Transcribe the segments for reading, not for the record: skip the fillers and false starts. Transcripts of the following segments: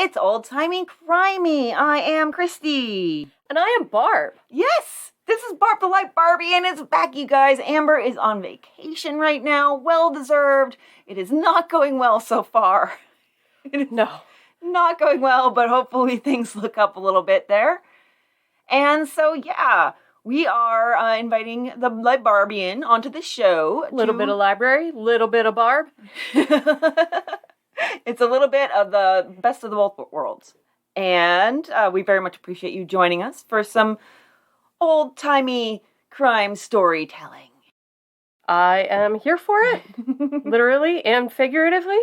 It's Old Timey Crimey. I am Christy. And I am Barb. Yes, this is Barb the Light Barbie, and it's back, you guys. Amber is on vacation right now. Well-deserved. It is not going well so far. No. Not going well, but hopefully things look up a little bit there. And so, yeah, we are inviting the Light Barbie in onto the show. Little bit of library, little bit of Barb. It's a little bit of the best of the both worlds. And we very much appreciate you joining us for some old-timey crime storytelling. I am here for it, literally and figuratively,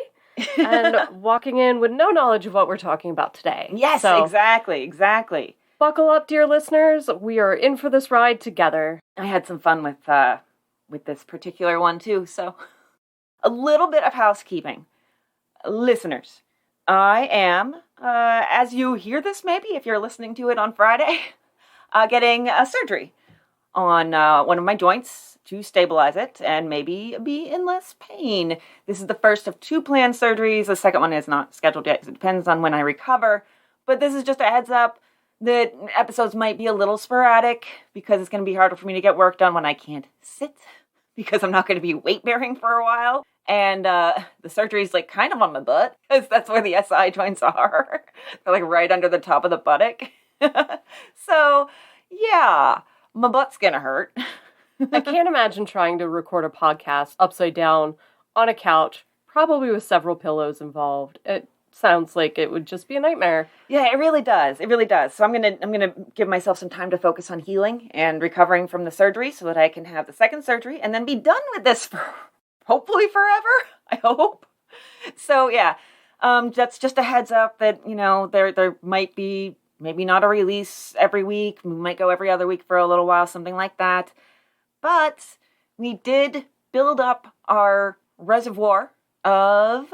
and walking in with no knowledge of what we're talking about today. Yes, so, exactly. Buckle up, dear listeners. We are in for this ride together. I had some fun with this particular one, too, so a little bit of housekeeping. Listeners, I am, as you hear this maybe, if you're listening to it on Friday, getting a surgery on one of my joints to stabilize it and maybe be in less pain. This is the first of 2 planned surgeries. The second one is not scheduled yet, so it depends on when I recover. But this is just a heads up that episodes might be a little sporadic because it's going to be harder for me to get work done when I can't sit because I'm not going to be weight bearing for a while. And the surgery is like kind of on my butt because that's where the SI joints are. They're like right under the top of the buttock. So, yeah, my butt's going to hurt. I can't imagine trying to record a podcast upside down on a couch, probably with several pillows involved. It sounds like it would just be a nightmare. Yeah, it really does. So I'm gonna give myself some time to focus on healing and recovering from the surgery so that I can have the second surgery and then be done with this for hopefully forever. I hope. So yeah, that's just a heads up that, you know, there might be maybe not a release every week. We might go every other week for a little while, something like that. But we did build up our reservoir of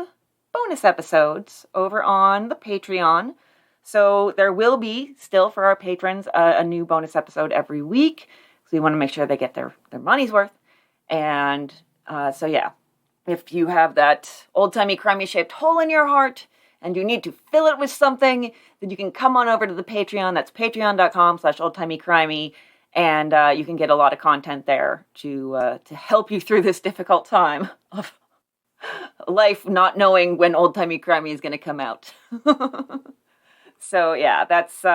bonus episodes over on the Patreon. So there will be still for our patrons a new bonus episode every week. So we want to make sure they get their money's worth. And so yeah, if you have that old-timey crimey shaped hole in your heart and you need to fill it with something, then you can come on over to the Patreon. That's patreon.com/oldtimeycrimey. And you can get a lot of content there to help you through this difficult time of life, not knowing when Old Timey Crimey is going to come out. So yeah, that's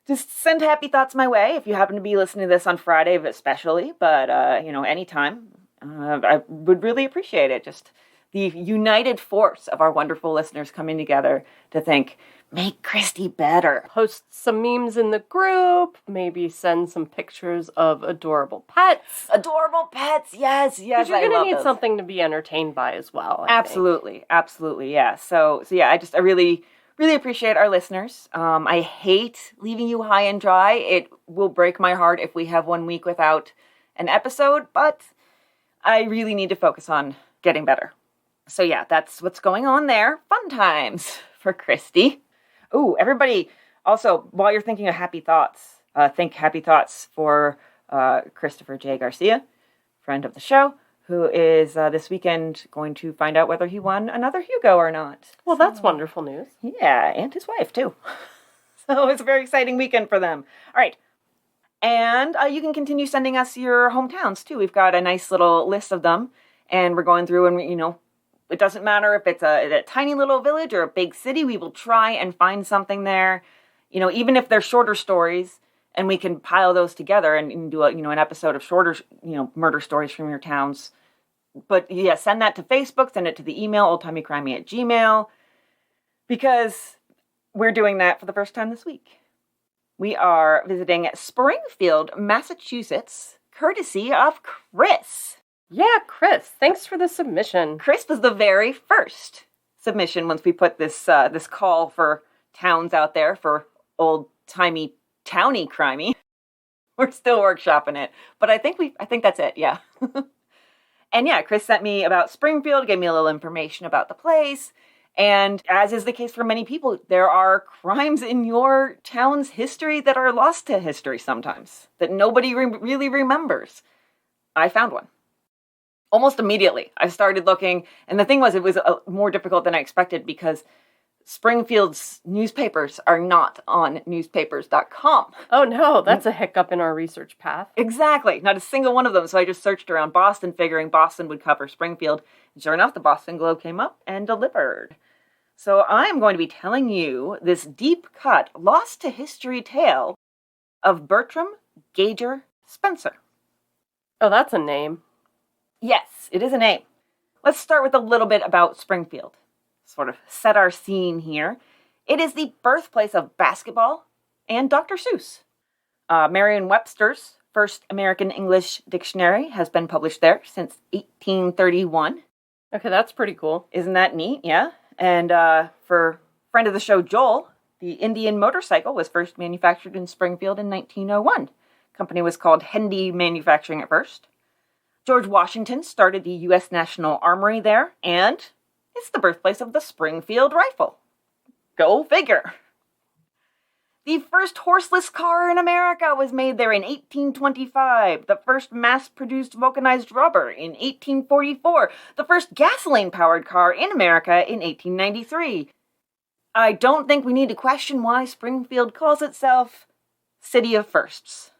just send happy thoughts my way if you happen to be listening to this on Friday, especially. But anytime, I would really appreciate it. Just the united force of our wonderful listeners coming together to think, make Christy better. Post some memes in the group. Maybe send some pictures of adorable pets. Adorable pets, yes. Because you're going to need something to be entertained by as well. I think. Absolutely, yeah. So yeah, I really, really appreciate our listeners. I hate leaving you high and dry. It will break my heart if we have 1 week without an episode, but I really need to focus on getting better. So yeah, that's what's going on there. Fun times for Christy. Ooh, everybody, also, while you're thinking of happy thoughts, think happy thoughts for Christopher J. Garcia, friend of the show, who is this weekend going to find out whether he won another Hugo or not. Well, that's wonderful news. Yeah, and his wife, too. So it's a very exciting weekend for them. All right. And you can continue sending us your hometowns, too. We've got a nice little list of them, and we're going through and, it doesn't matter if it's a tiny little village or a big city, we will try and find something there. Even if they're shorter stories, and we can pile those together and do an episode of shorter, murder stories from your towns. But yeah, send that to Facebook, send it to the email, oldtimeycrimey@gmail.com, because we're doing that for the first time this week. We are visiting Springfield, Massachusetts, courtesy of Chris. Yeah, Chris, thanks for the submission. Chris was the very first submission once we put this this call for towns out there for old-timey towny crimey. We're still workshopping it, but I think that's it, yeah. And yeah, Chris sent me about Springfield, gave me a little information about the place, and as is the case for many people, there are crimes in your town's history that are lost to history sometimes, that nobody really remembers. I found one. Almost immediately, I started looking, and the thing was, it was more difficult than I expected because Springfield's newspapers are not on newspapers.com. Oh no, that's a hiccup in our research path. Exactly. Not a single one of them. So I just searched around Boston, figuring Boston would cover Springfield. And sure enough, the Boston Globe came up and delivered. So I'm going to be telling you this deep-cut, lost-to-history tale of Bertram Gager Spencer. Oh, that's a name. Yes, it is a name. Let's start with a little bit about Springfield. Sort of set our scene here. It is the birthplace of basketball and Dr. Seuss. Merriam-Webster's first American English dictionary has been published there since 1831. Okay, that's pretty cool. Isn't that neat? Yeah. And for friend of the show, Joel, the Indian motorcycle was first manufactured in Springfield in 1901. Company was called Hendy Manufacturing at first. George Washington started the U.S. National Armory there, and it's the birthplace of the Springfield rifle. Go figure. The first horseless car in America was made there in 1825. The first mass-produced vulcanized rubber in 1844. The first gasoline-powered car in America in 1893. I don't think we need to question why Springfield calls itself City of Firsts.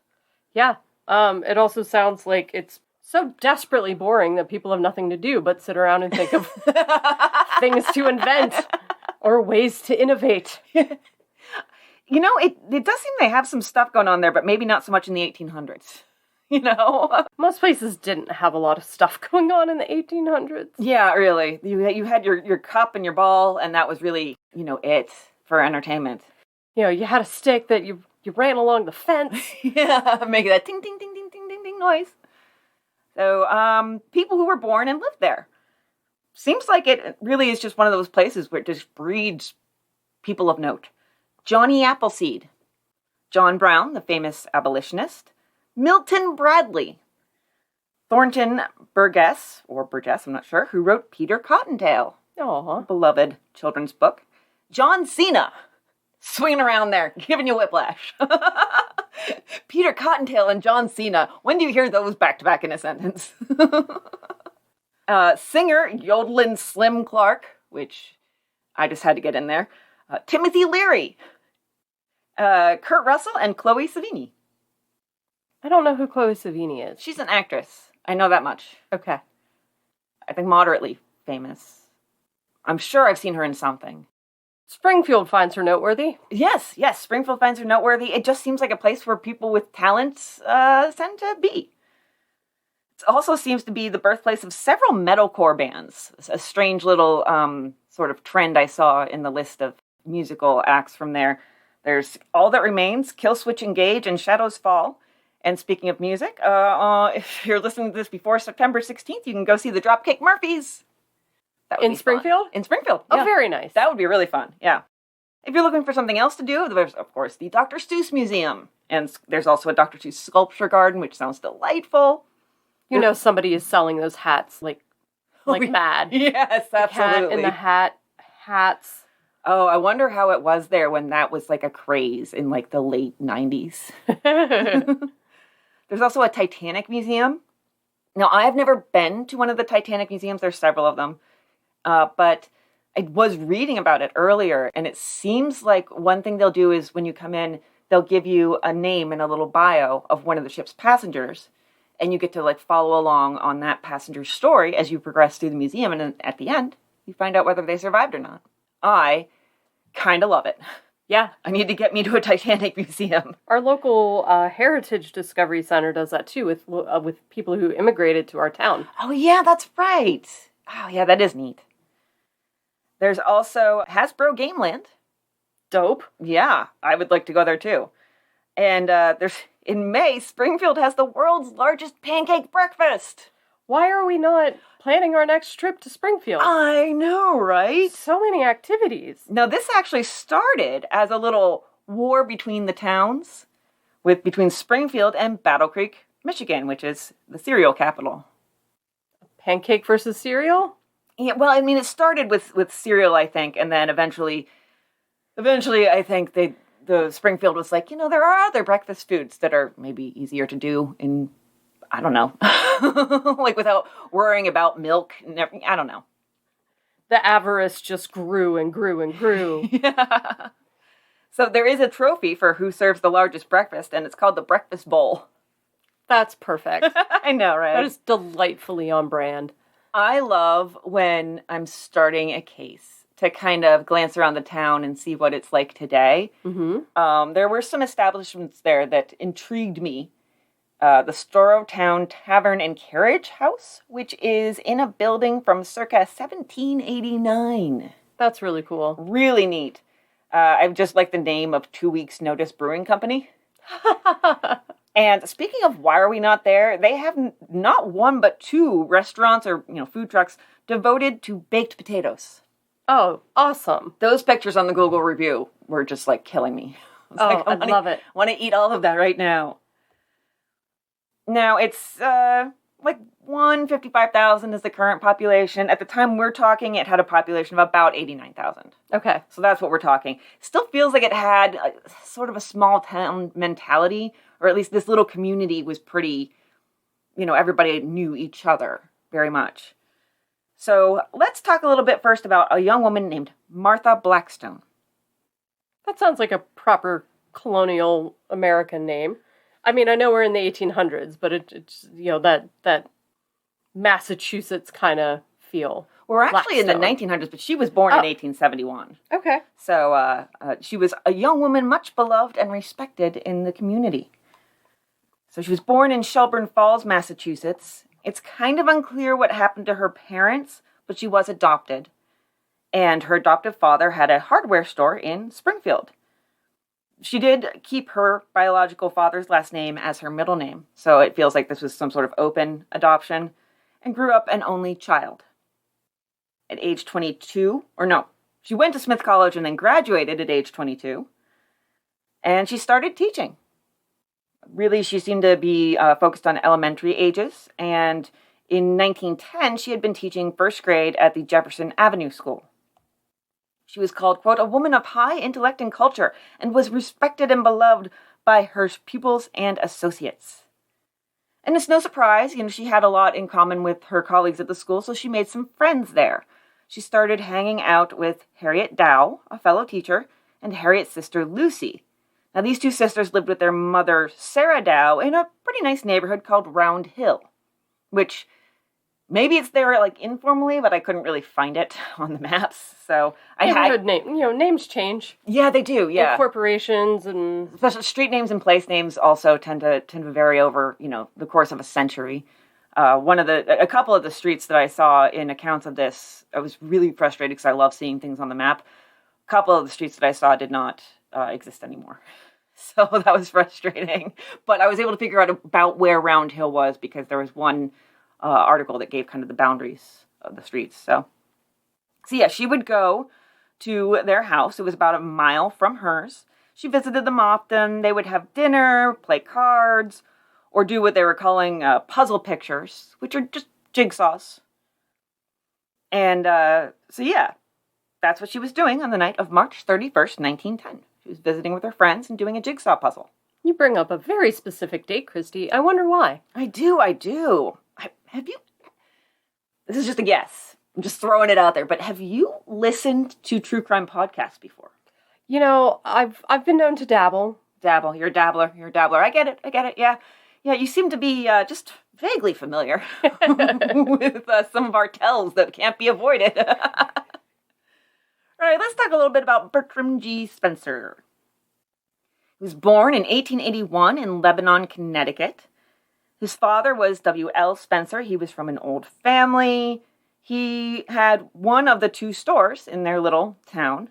Yeah, it also sounds like it's so desperately boring that people have nothing to do but sit around and think of things to invent or ways to innovate. You know, it does seem they have some stuff going on there, but maybe not so much in the 1800s. You know? Most places didn't have a lot of stuff going on in the 1800s. Yeah, really. You had your cup and your ball, and that was really, it for entertainment. You had a stick that you ran along the fence. Yeah, making that ting, ting, ting, ting, ting, ting, ting noise. So, people who were born and lived there. Seems like it really is just one of those places where it just breeds people of note. Johnny Appleseed. John Brown, the famous abolitionist. Milton Bradley. Thornton Burgess, I'm not sure, who wrote Peter Cottontail. Aww. Beloved children's book. John Cena. Swinging around there, giving you whiplash. Peter Cottontail and John Cena. When do you hear those back-to-back in a sentence? Singer Yodelin Slim Clark, which I just had to get in there. Timothy Leary. Kurt Russell and Chloe Savini. I don't know who Chloe Savini is. She's an actress. I know that much. Okay. I think moderately famous. I'm sure I've seen her in something. Springfield finds her noteworthy. Yes, Springfield finds her noteworthy. It just seems like a place where people with talents tend to be. It also seems to be the birthplace of several metalcore bands. A strange little sort of trend I saw in the list of musical acts from there. There's All That Remains, Killswitch Engage, and Shadows Fall. And speaking of music, if you're listening to this before September 16th, you can go see the Dropkick Murphys. In Springfield? In Springfield. Oh, yeah. very nice. That would be really fun, yeah. If you're looking for something else to do, there's, of course, the Dr. Seuss Museum. And there's also a Dr. Seuss sculpture garden, which sounds delightful. You know somebody is selling those hats like mad. Yes, absolutely. Cat in the hat, hats. Oh, I wonder how it was there when that was like a craze in like the late 90s. There's also a Titanic museum. Now, I've never been to one of the Titanic museums. There's several of them. But I was reading about it earlier, and it seems like one thing they'll do is when you come in, they'll give you a name and a little bio of one of the ship's passengers, and you get to like follow along on that passenger's story as you progress through the museum, and then at the end, you find out whether they survived or not. I kind of love it. Yeah. I need to get me to a Titanic museum. Our local Heritage Discovery Center does that too with people who immigrated to our town. Oh, yeah, that's right. Oh, yeah, that is neat. There's also Hasbro Gameland. Dope. Yeah, I would like to go there too. And in May, Springfield has the world's largest pancake breakfast. Why are we not planning our next trip to Springfield? I know, right? So many activities. Now, this actually started as a little war between the towns, between Springfield and Battle Creek, Michigan, which is the cereal capital. Pancake versus cereal? Yeah, well, I mean, it started with cereal, I think, and then eventually, I think the Springfield was like, there are other breakfast foods that are maybe easier to do in, I don't know, like without worrying about milk and everything. I don't know. The avarice just grew and grew and grew. Yeah. So there is a trophy for who serves the largest breakfast, and it's called the Breakfast Bowl. That's perfect. I know, right? That is delightfully on brand. I love when I'm starting a case to kind of glance around the town and see what it's like today. Mm-hmm. There were some establishments there that intrigued me. The Storrow Town Tavern and Carriage House, which is in a building from circa 1789. That's really cool. Really neat. I just like the name of 2 Weeks Notice Brewing Company. And speaking of why are we not there, they have not one but two restaurants or food trucks devoted to baked potatoes. Oh, awesome. Those pictures on the Google review were just like killing me. I love it. I want to eat all of that right now. Now it's like 155,000 is the current population. At the time we're talking, it had a population of about 89,000. Okay. So that's what we're talking. Still feels like it had sort of a small town mentality, or at least this little community was pretty, everybody knew each other very much. So let's talk a little bit first about a young woman named Martha Blackstone. That sounds like a proper colonial American name. I mean, I know we're in the 1800s, but it's that Massachusetts kind of feel. We're actually Blackstone. In the 1900s, but she was born in 1871. Okay. So she was a young woman much beloved and respected in the community. So she was born in Shelburne Falls, Massachusetts. It's kind of unclear what happened to her parents, but she was adopted. And her adoptive father had a hardware store in Springfield. She did keep her biological father's last name as her middle name, so it feels like this was some sort of open adoption, and grew up an only child. At age 22, she went to Smith College and then graduated at age 22, and she started teaching. Really, she seemed to be focused on elementary ages, and in 1910, she had been teaching first grade at the Jefferson Avenue School. She was called, quote, a woman of high intellect and culture, and was respected and beloved by her pupils and associates. And it's no surprise, she had a lot in common with her colleagues at the school, so she made some friends there. She started hanging out with Harriet Dow, a fellow teacher, and Harriet's sister, Lucy. Now, these two sisters lived with their mother, Sarah Dow, in a pretty nice neighborhood called Round Hill, which maybe it's there, informally, but I couldn't really find it on the maps, so neighborhood names change. Yeah, they do, yeah. Corporations and... Especially street names and place names also tend to vary over, the course of a century. A couple of the streets that I saw in accounts of this, I was really frustrated because I love seeing things on the map. A couple of the streets that I saw did not exist anymore. So that was frustrating. But I was able to figure out about where Round Hill was because there was one article that gave kind of the boundaries of the streets. So yeah, she would go to their house. It was about a mile from hers. She visited them often. They would have dinner, play cards, or do what they were calling puzzle pictures, which are just jigsaws. And so yeah, that's what she was doing on the night of March 31st, 1910. She was visiting with her friends and doing a jigsaw puzzle. You bring up a very specific date, Christy. I wonder why. I do. Have you... This is just a guess. I'm just throwing it out there. But have you listened to true crime podcasts before? I've been known to dabble. Dabble. You're a dabbler. I get it. Yeah. Yeah, you seem to be just vaguely familiar with some of our tells that can't be avoided. All right, let's talk a little bit about Bertram G. Spencer. He was born in 1881 in Lebanon, Connecticut. His father was W.L. Spencer. He was from an old family. He had one of the two stores in their little town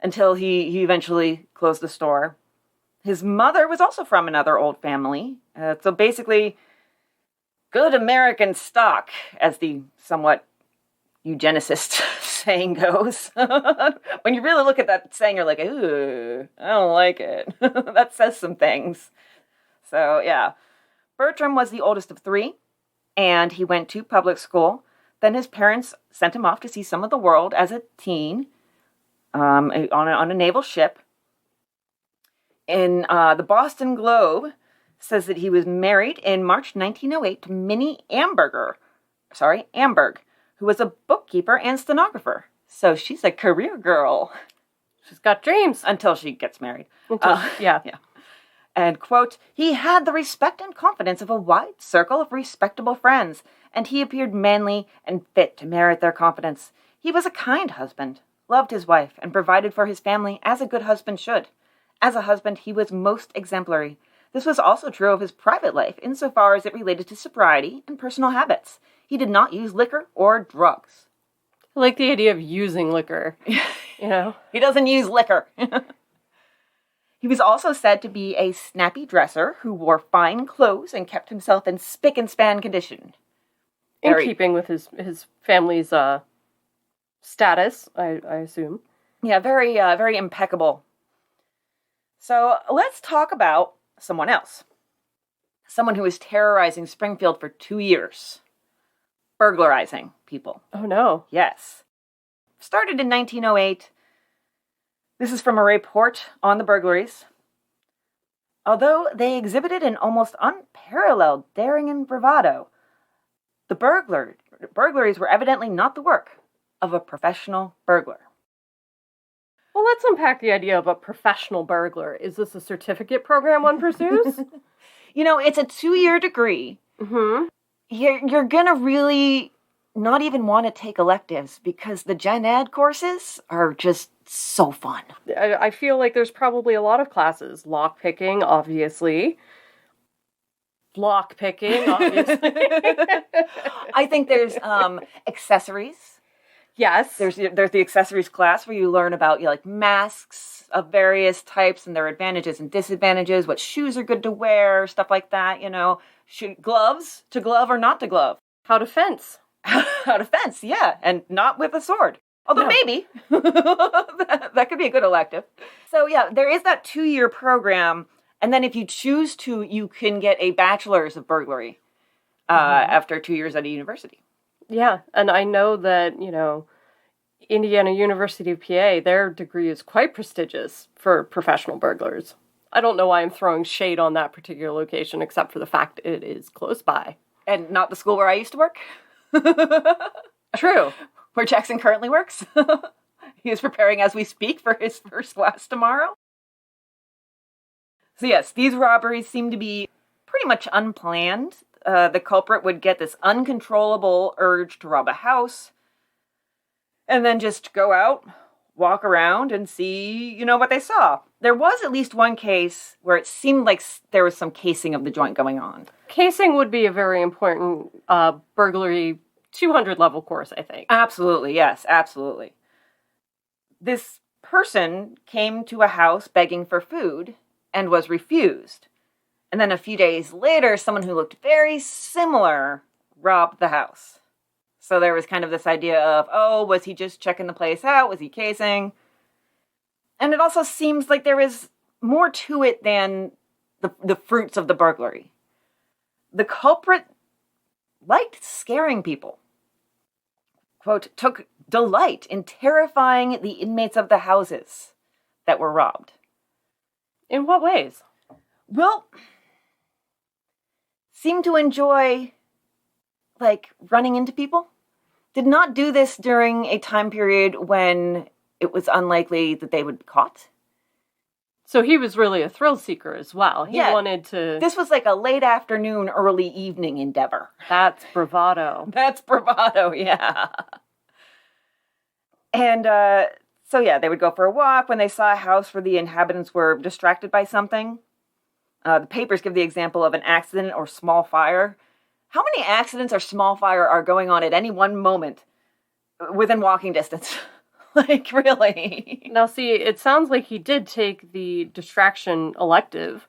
until he eventually closed the store. His mother was also from another old family. So basically, good American stock, as the somewhat eugenicist saying goes. When you really look at that saying, you're like, ooh, I don't like it. That says some things. So, yeah. Bertram was the oldest of three, and he went to public school. Then his parents sent him off to see some of the world as a teen on a naval ship. In the Boston Globe says that he was married in March 1908 to Minnie Amberg, who was a bookkeeper and stenographer. So she's a career girl. She's got dreams. Until she gets married. Yeah. And, quote, he had the respect and confidence of a wide circle of respectable friends, and he appeared manly and fit to merit their confidence. He was a kind husband, loved his wife, and provided for his family as a good husband should. As a husband, he was most exemplary. This was also true of his private life, insofar as it related to sobriety and personal habits. He did not use liquor or drugs. I like the idea of using liquor, He doesn't use liquor. He was also said to be a snappy dresser who wore fine clothes and kept himself in spick and span condition. In keeping with his family's status, I assume. Yeah, very impeccable. So let's talk about someone else. Someone who was terrorizing Springfield for 2 years. Burglarizing people. Oh, no. Yes. Started in 1908. This is from a report on the burglaries. Although they exhibited an almost unparalleled daring and bravado, the burglaries were evidently not the work of a professional burglar. Well, let's unpack the idea of a professional burglar. Is this a certificate program one pursues? It's a 2-year degree. Mm-hmm. You're gonna really not even want to take electives because the gen ed courses are just so fun. I feel like there's probably a lot of classes. Lockpicking, obviously. I think there's accessories. Yes. There's the accessories class where you learn about masks of various types and their advantages and disadvantages, what shoes are good to wear, stuff like that, gloves, to glove or not to glove. How to fence. How to fence, yeah, and not with a sword. Although maybe. that could be a good elective. So yeah, there is that 2-year program, and then if you choose to, you can get a bachelor's of burglary after 2 years at a university. Yeah, and I know that, Indiana University of PA, their degree is quite prestigious for professional burglars. I don't know why I'm throwing shade on that particular location, except for the fact it is close by. And not the school where I used to work? True. Where Jackson currently works. He is preparing as we speak for his first class tomorrow. So yes, these robberies seem to be pretty much unplanned. The culprit would get this uncontrollable urge to rob a house and then just go out, walk around, and see, what they saw. There was at least one case where it seemed like there was some casing of the joint going on. Casing would be a very important burglary 200 level course, I think. Absolutely, yes, absolutely. This person came to a house begging for food and was refused. And then a few days later, someone who looked very similar robbed the house. So there was kind of this idea of, was he just checking the place out? Was he casing? And it also seems like there is more to it than the fruits of the burglary. The culprit liked scaring people. Quote, took delight in terrifying the inmates of the houses that were robbed. In what ways? Well, seemed to enjoy, running into people. Did not do this during a time period when it was unlikely that they would be caught. So he was really a thrill seeker as well. He wanted to... This was like a late afternoon, early evening endeavor. That's bravado. That's bravado, yeah. And they would go for a walk when they saw a house where the inhabitants were distracted by something. The papers give the example of an accident or small fire. How many accidents or small fire are going on at any one moment within walking distance? Really? Now, see, it sounds like he did take the distraction elective.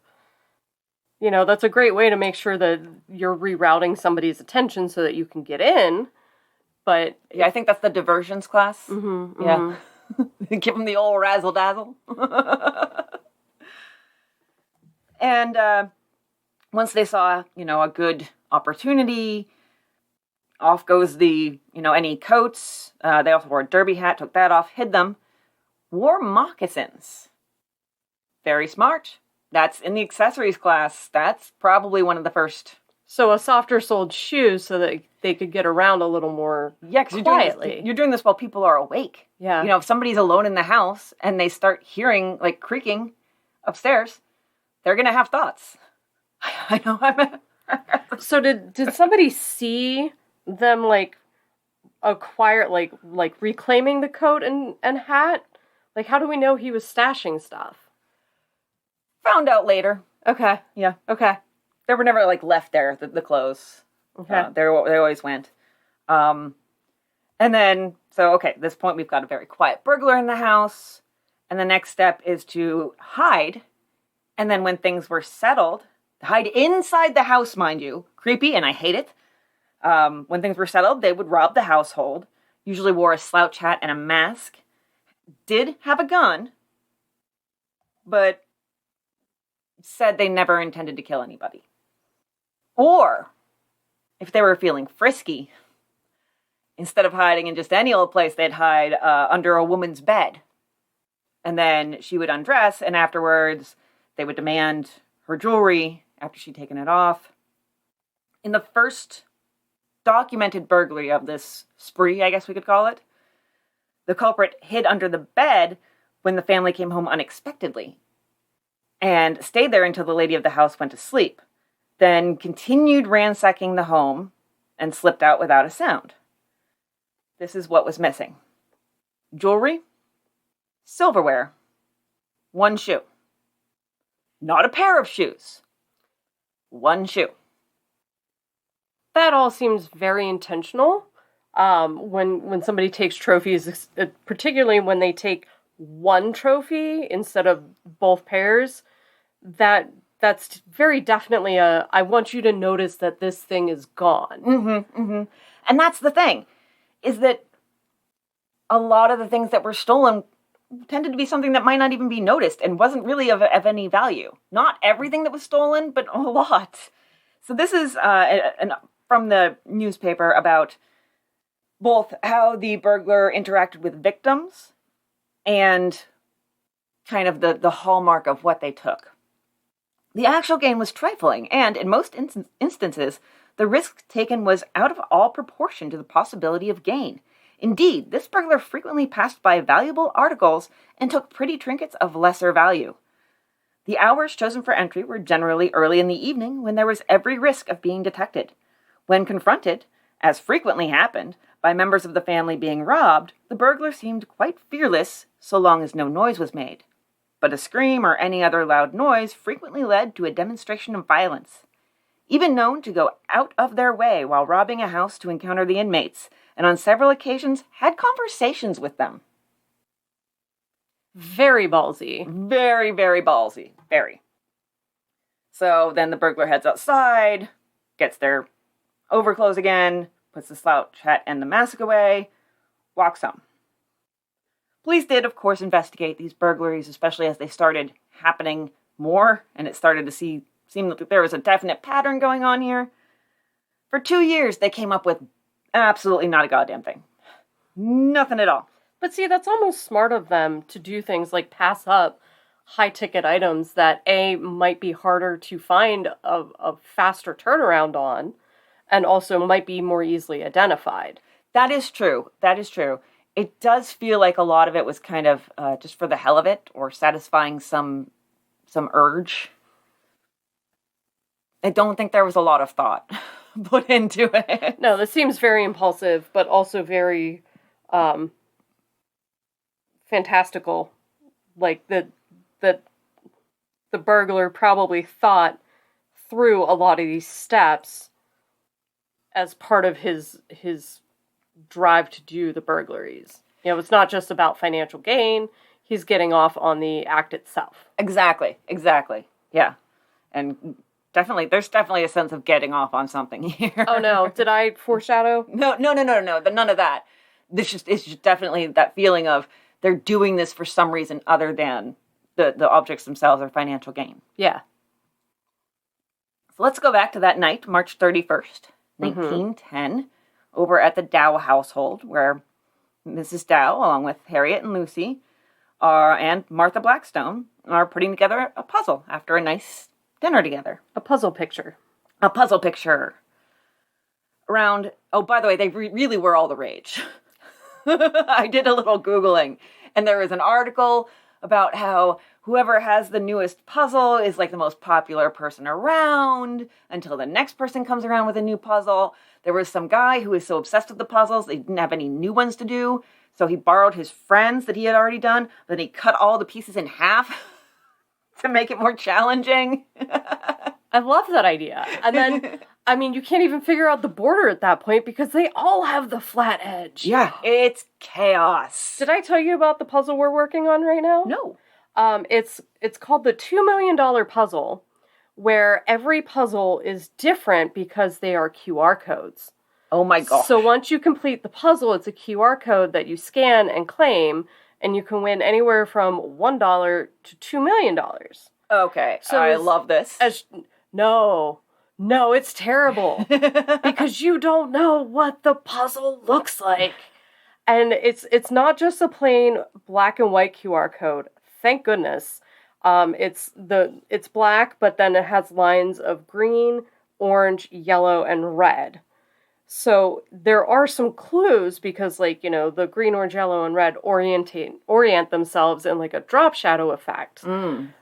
That's a great way to make sure that you're rerouting somebody's attention so that you can get in. But yeah, I think that's the diversions class. Mm-hmm, yeah. Mm-hmm. Give them the old razzle-dazzle. And once they saw, a good opportunity, off goes any coats. They also wore a derby hat, took that off, hid them. Wore moccasins. Very smart. That's in the accessories class. That's probably one of the first So a softer soled shoe so that they could get around a little more quietly. You're doing this while people are awake. Yeah. You know, if somebody's alone in the house and they start hearing, like, creaking upstairs, they're going to have thoughts. I know. So did somebody see them, like, acquire, like reclaiming the coat and hat? Like, how do we know he was stashing stuff? Found out later. Okay. Yeah. Okay. They were never, like, left there, the clothes. Okay. They always went. And then, so, okay, at this point we've got a very quiet burglar in the house. And the next step is to hide. And then when things were settled, hide inside the house, mind you. Creepy, and I hate it. When things were settled, they would rob the household. Usually wore a slouch hat and a mask. Did have a gun. But said they never intended to kill anybody. Or, if they were feeling frisky, instead of hiding in just any old place, they'd hide under a woman's bed. And then she would undress, and afterwards, they would demand her jewelry after she'd taken it off. In the first documented burglary of this spree, I guess we could call it, the culprit hid under the bed when the family came home unexpectedly and stayed there until the lady of the house went to sleep, then continued ransacking the home and slipped out without a sound. This is what was missing. Jewelry, silverware, one shoe. Not a pair of shoes. One shoe. That all seems very intentional. When somebody takes trophies, particularly when they take one trophy instead of both pairs, that's very definitely I want you to notice that this thing is gone. Mm-hmm, mm-hmm. And that's the thing, is that a lot of the things that were stolen tended to be something that might not even be noticed and wasn't really of any value. Not everything that was stolen, but a lot. So this is from the newspaper about both how the burglar interacted with victims and kind of the hallmark of what they took. The actual gain was trifling, and in most instances, the risk taken was out of all proportion to the possibility of gain. Indeed, this burglar frequently passed by valuable articles and took pretty trinkets of lesser value. The hours chosen for entry were generally early in the evening, when there was every risk of being detected. When confronted, as frequently happened, by members of the family being robbed, the burglar seemed quite fearless so long as no noise was made. But a scream or any other loud noise frequently led to a demonstration of violence. Even known to go out of their way while robbing a house to encounter the inmates, and on several occasions had conversations with them. Very ballsy. Very, very ballsy. Very. So then the burglar heads outside, gets their overclothes again, puts the slouch hat and the mask away, walks home. Police did, of course, investigate these burglaries, especially as they started happening more, and it started to seem like there was a definite pattern going on here. For 2 years, they came up with absolutely not a goddamn thing. Nothing at all. But see, that's almost smart of them to do things like pass up high-ticket items that, A, might be harder to find a faster turnaround on, and also might be more easily identified. That is true. That is true. It does feel like a lot of it was kind of just for the hell of it, or satisfying some urge. I don't think there was a lot of thought put into it. No, this seems very impulsive, but also very fantastical. Like, that the burglar probably thought through a lot of these steps as part of his drive to do the burglaries. You know, it's not just about financial gain. He's getting off on the act itself. Exactly. Yeah. And there's definitely a sense of getting off on something here. Oh no, did I foreshadow? No, none of that. It's just definitely that feeling of they're doing this for some reason other than the objects themselves or financial gain. Yeah. So let's go back to that night, March 31st, 1910, over at the Dow household, where Mrs. Dow, along with Harriet and Lucy, and Martha Blackstone, are putting together a puzzle after a nice dinner together. A puzzle picture. a puzzle picture around, oh, by the way, they really were all the rage. I did a little Googling, and there was an article about how whoever has the newest puzzle is like the most popular person around until the next person comes around with a new puzzle. There was some guy who was so obsessed with the puzzles, they didn't have any new ones to do. So he borrowed his friends that he had already done. Then he cut all the pieces in half to make it more challenging. I love that idea. And then, I mean, you can't even figure out the border at that point because they all have the flat edge. Yeah, it's chaos. Did I tell you about the puzzle we're working on right now? No. It's called the $2 million puzzle, where every puzzle is different because they are QR codes. Oh my God. So once you complete the puzzle, it's a QR code that you scan and claim, and you can win anywhere from $1 to $2 million. Okay, so I love this. No, it's terrible. Because you don't know what the puzzle looks like. And it's not just a plain black and white QR code. Thank goodness. It's black, but then it has lines of green, orange, yellow, and red. So there are some clues because, like, you know, the green, orange, yellow, and red orient themselves in like a drop shadow effect.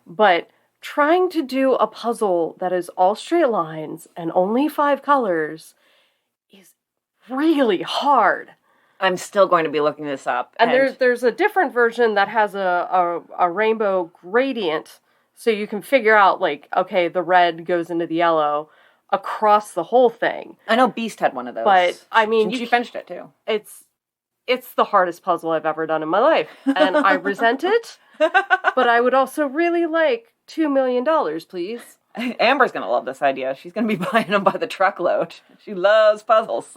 But trying to do a puzzle that is all straight lines and only 5 colors is really hard. I'm still going to be looking this up. And there's a different version that has a rainbow gradient, so you can figure out, like, okay, the red goes into the yellow across the whole thing. I know Beast had one of those. But, I mean... She finished it, too. It's the hardest puzzle I've ever done in my life. And I resent it, but I would also really like $2 million, please. Amber's going to love this idea. She's going to be buying them by the truckload. She loves puzzles.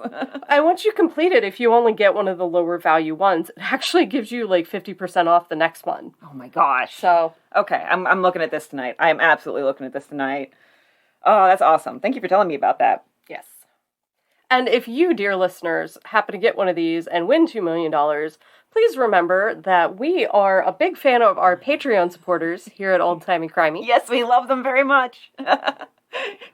And once you complete it, if you only get one of the lower value ones, it actually gives you like 50% off the next one. Oh my gosh. So, okay, I'm looking at this tonight. I am absolutely looking at this tonight. Oh, that's awesome. Thank you for telling me about that. yes. And if you, dear listeners, happen to get one of these and win $2 million, please remember that we are a big fan of our Patreon supporters here at Old Timey Crimey. Yes, we love them very much.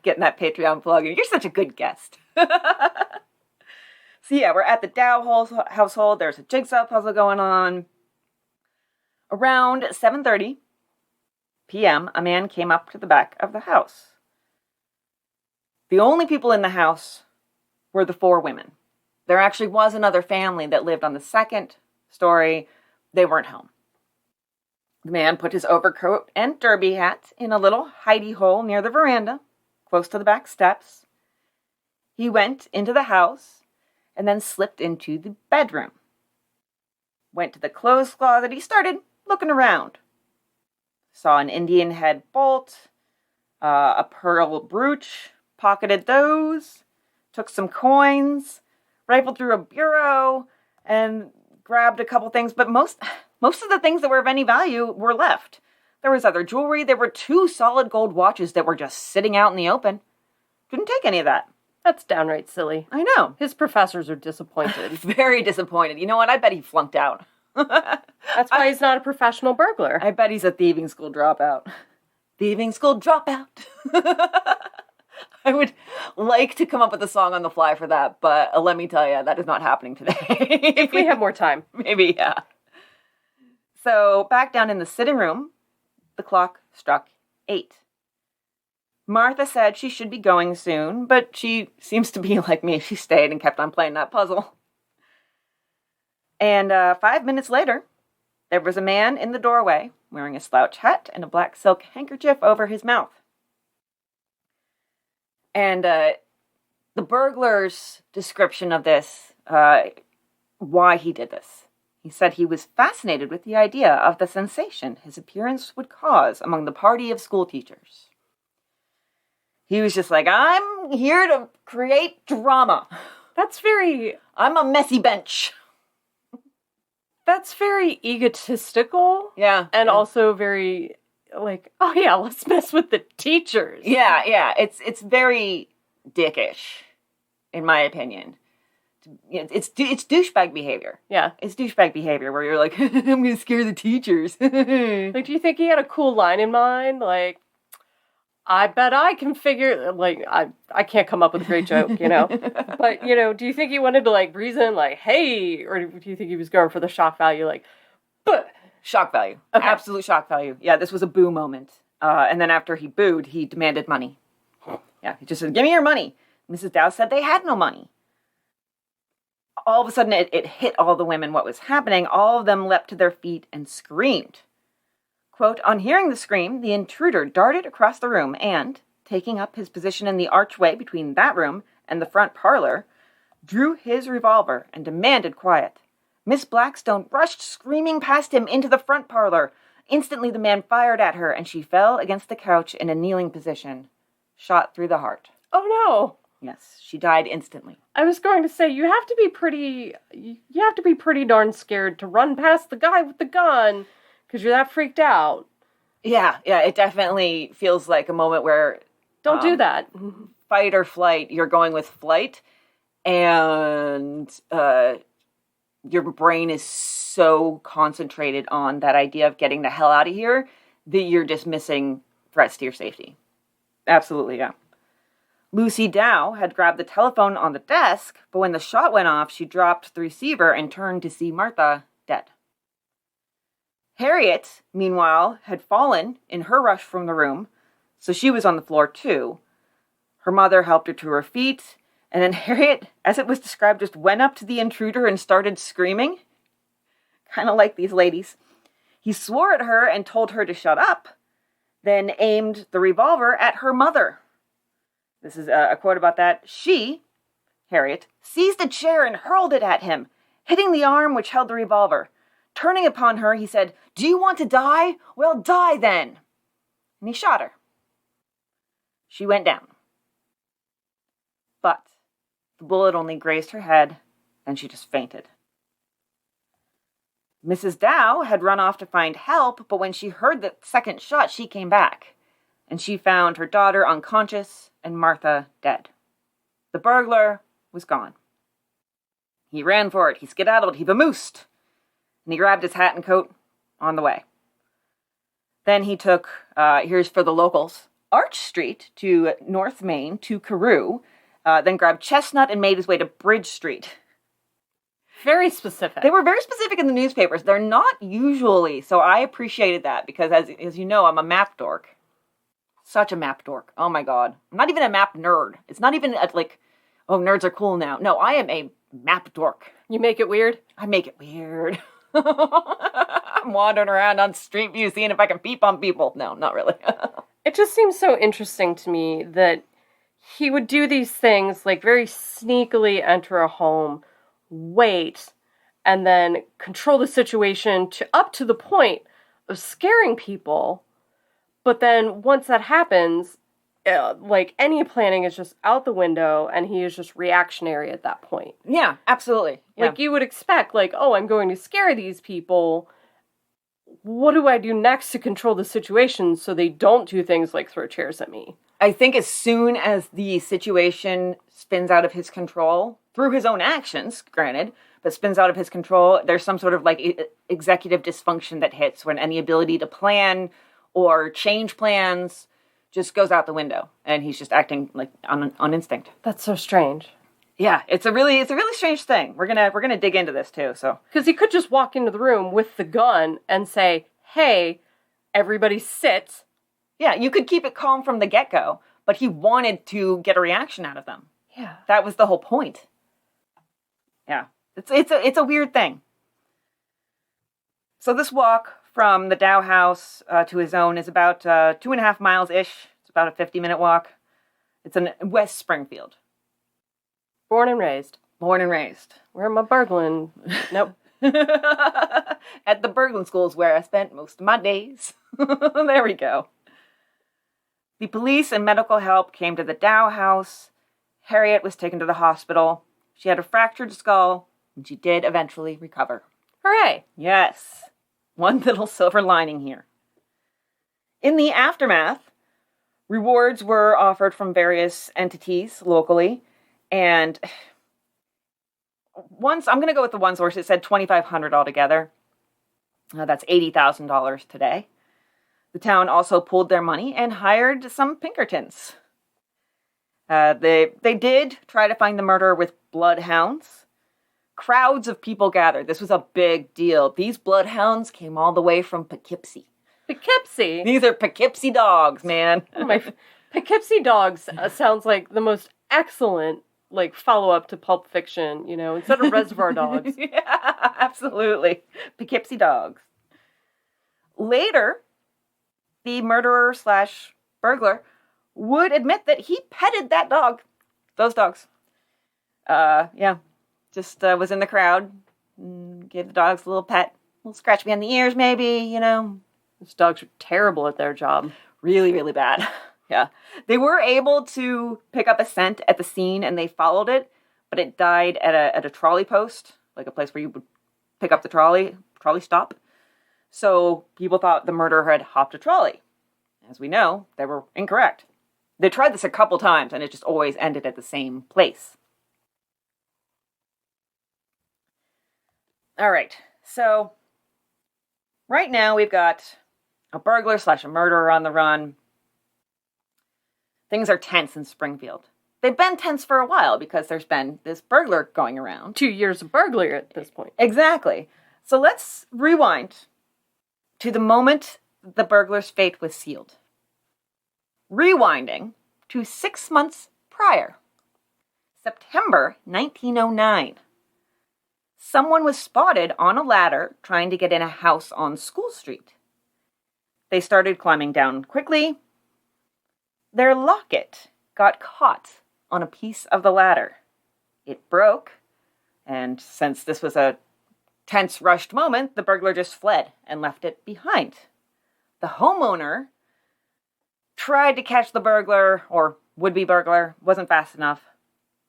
Getting that Patreon plug in. You're such a good guest. So yeah, we're at the Dow household. There's a jigsaw puzzle going on. Around 7:30 p.m., a man came up to the back of the house. The only people in the house were the 4 women. There actually was another family that lived on the second story. They weren't home. The man put his overcoat and derby hat in a little hidey hole near the veranda, close to the back steps. He went into the house and then slipped into the bedroom. Went to the clothes closet. He started looking around. Saw an Indian head bolt, a pearl brooch, pocketed those, took some coins, rifled through a bureau, and grabbed a couple things, but most of the things that were of any value were left. There was other jewelry. There were 2 solid gold watches that were just sitting out in the open. Didn't take any of that. That's downright silly. I know. His professors are disappointed. Very disappointed. You know what? I bet he flunked out. That's why he's not a professional burglar. I bet he's a thieving school dropout. Thieving school dropout. I would like to come up with a song on the fly for that, but let me tell you, that is not happening today. If we have more time. Maybe, yeah. So, back down in the sitting room, the clock struck 8. Martha said she should be going soon, but she seems to be like me. She stayed and kept on playing that puzzle. And 5 minutes later, there was a man in the doorway wearing a slouch hat and a black silk handkerchief over his mouth. And the burglar's description of this, why he did this. He said he was fascinated with the idea of the sensation his appearance would cause among the party of school teachers. He was just like, I'm here to create drama. I'm a messy bench. That's very egotistical. Yeah. And also very, like, oh yeah, let's mess with the teachers. Yeah. It's very dickish, in my opinion. It's douchebag behavior. Yeah. It's douchebag behavior where you're like, I'm going to scare the teachers. Like, do you think he had a cool line in mind? Like, I bet I can figure, like, I can't come up with a great joke, you know? But, you know, do you think he wanted to, like, reason, like, hey, or do you think he was going for the shock value, like, but? Shock value. Okay. Absolute shock value. Yeah, this was a boo moment. And then after he booed, he demanded money. Yeah, he just said, give me your money. Mrs. Dow said they had no money. All of a sudden, it hit all the women what was happening. All of them leapt to their feet and screamed. Quote, on hearing the scream, the intruder darted across the room and, taking up his position in the archway between that room and the front parlor, drew his revolver and demanded quiet. Miss Blackstone rushed screaming past him into the front parlor. Instantly, the man fired at her, and she fell against the couch in a kneeling position, shot through the heart. Oh, no. Yes, she died instantly. I was going to say, you have to be pretty darn scared to run past the guy with the gun, because you're that freaked out. Yeah, it definitely feels like a moment where... Don't do that. Fight or flight, you're going with flight, and your brain is so concentrated on that idea of getting the hell out of here that you're dismissing threats to your safety. Absolutely, yeah. Lucy Dow had grabbed the telephone on the desk, but when the shot went off, she dropped the receiver and turned to see Martha dead. Harriet, meanwhile, had fallen in her rush from the room, so she was on the floor too. Her mother helped her to her feet, and then Harriet, as it was described, just went up to the intruder and started screaming. Kind of like these ladies. He swore at her and told her to shut up, then aimed the revolver at her mother. This is a quote about that. She, Harriet, seized a chair and hurled it at him, hitting the arm which held the revolver. Turning upon her, he said, do you want to die? Well, die then. And he shot her. She went down. But the bullet only grazed her head, and she just fainted. Mrs. Dow had run off to find help, but when she heard the second shot, she came back, and she found her daughter unconscious and Martha dead. The burglar was gone. He ran for it. He skedaddled. He vamoosed. And he grabbed his hat and coat on the way. Then he took, here's for the locals, Arch Street to North Main to Carew, then grabbed Chestnut and made his way to Bridge Street. Very specific. They were very specific in the newspapers. They're not usually, so I appreciated that because as you know, I'm a map dork. Such a map dork. Oh my God. I'm not even a map nerd. It's not even like, oh, nerds are cool now. No, I am a map dork. You make it weird? I make it weird. I'm wandering around on Street View seeing if I can peep on people. No, not really. It just seems so interesting to me that he would do these things, like very sneakily enter a home, wait, and then control the situation up to the point of scaring people. But then once that happens, like any planning is just out the window and he is just reactionary at that point. Yeah, absolutely. Yeah. Like you would expect, like, oh, I'm going to scare these people. What do I do next to control the situation so they don't do things like throw chairs at me? I think as soon as the situation spins out of his control, through his own actions, granted, but spins out of his control, there's some sort of like executive dysfunction that hits when any ability to plan or change plans just goes out the window, and he's just acting like on instinct. That's so strange. Yeah, it's a really strange thing. We're gonna dig into this too. So because he could just walk into the room with the gun and say, "Hey, everybody sit." Yeah, you could keep it calm from the get-go, but he wanted to get a reaction out of them. Yeah, that was the whole point. Yeah, it's a weird thing. So this walk from the Dow house to his own is about 2.5 miles-ish. It's about a 50-minute walk. It's in West Springfield. Born and raised. Born and raised. Where am I burgling? Nope. At the burgling school is where I spent most of my days. There we go. The police and medical help came to the Dow house. Harriet was taken to the hospital. She had a fractured skull, and she did eventually recover. Hooray! Yes. One little silver lining here. In the aftermath, rewards were offered from various entities locally, and once, I'm going to go with the one source, it said $2,500 altogether. That's $80,000 today. The town also pooled their money and hired some Pinkertons. They did try to find the murderer with bloodhounds. Crowds of people gathered. This was a big deal. These bloodhounds came all the way from Poughkeepsie. Poughkeepsie? These are Poughkeepsie dogs, man. Poughkeepsie dogs sounds like the most excellent, like, follow-up to Pulp Fiction, instead of Reservoir Dogs. Yeah, absolutely. Poughkeepsie dogs. Later, the murderer / burglar would admit that he petted that dog. Those dogs. Just was in the crowd. Gave the dogs a little pet. A little scratch behind the ears, maybe, Those dogs are terrible at their job. Really, really bad. Yeah. They were able to pick up a scent at the scene, and they followed it, but it died at a trolley post, like a place where you would pick up the trolley stop. So people thought the murderer had hopped a trolley. As we know, they were incorrect. They tried this a couple times, and it just always ended at the same place. All right, so right now we've got a burglar / a murderer on the run. Things are tense in Springfield. They've been tense for a while because there's been this burglar going around. 2 years of burglary at this point. Exactly. So let's rewind to the moment the burglar's fate was sealed. Rewinding to 6 months prior, September 1909. Someone was spotted on a ladder trying to get in a house on School Street. They started climbing down quickly. Their locket got caught on a piece of the ladder. It broke, and since this was a tense, rushed moment, the burglar just fled and left it behind. The homeowner tried to catch the burglar, or would-be burglar, wasn't fast enough.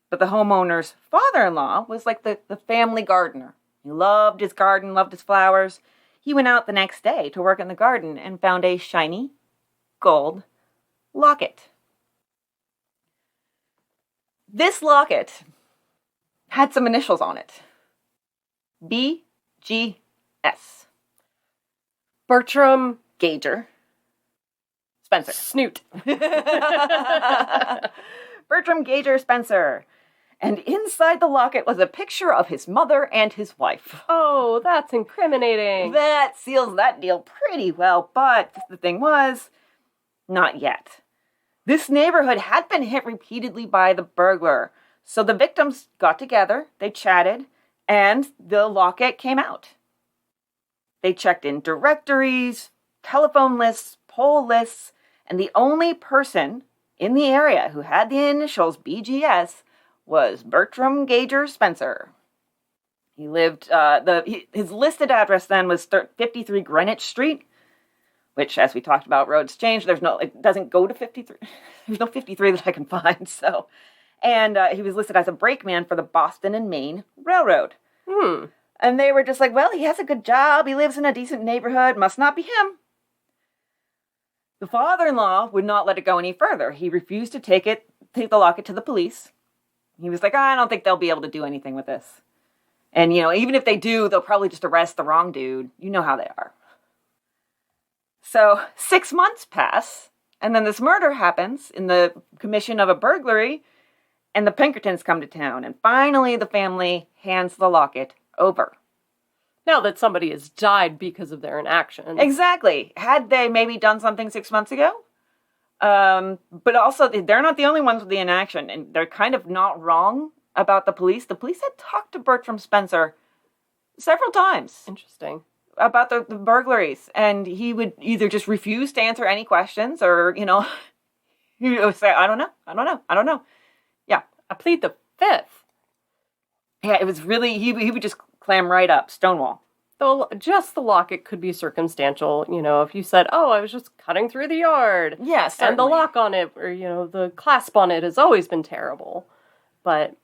But the homeowner's father-in-law was like the family gardener. He loved his garden, loved his flowers. He went out the next day to work in the garden and found a shiny gold locket. This locket had some initials on it. BGS. Bertram Gager Spencer. Snoot. Bertram Gager Spencer. And inside the locket was a picture of his mother and his wife. Oh, that's incriminating. That seals that deal pretty well, but the thing was, not yet. This neighborhood had been hit repeatedly by the burglar, so the victims got together, they chatted, and the locket came out. They checked in directories, telephone lists, poll lists, and the only person in the area who had the initials BGS was Bertram Gager Spencer. He lived, his listed address then was 53 Greenwich Street, which, as we talked about, roads change. It doesn't go to 53. There's no 53 that I can find, so. And he was listed as a brakeman for the Boston and Maine Railroad. And they were just like, well, he has a good job. He lives in a decent neighborhood. Must not be him. The father-in-law would not let it go any further. He refused to take the locket to the police. He was like, I don't think they'll be able to do anything with this. And, even if they do, they'll probably just arrest the wrong dude. You know how they are. So 6 months pass, and then this murder happens in the commission of a burglary, and the Pinkertons come to town, and finally the family hands the locket over. Now that somebody has died because of their inaction. Exactly. Had they maybe done something 6 months ago? But also, they're not the only ones with the inaction, and they're kind of not wrong about the police. The police had talked to Bertram Spencer several times. Interesting. About the burglaries, and he would either just refuse to answer any questions, or, he would say, I don't know. Yeah. I plead the fifth. Yeah, it was really, he would just clam right up, stonewall. Though just the locket could be circumstantial, if you said, oh, I was just cutting through the yard. Yeah, certainly. And the lock on it, or, the clasp on it has always been terrible. But,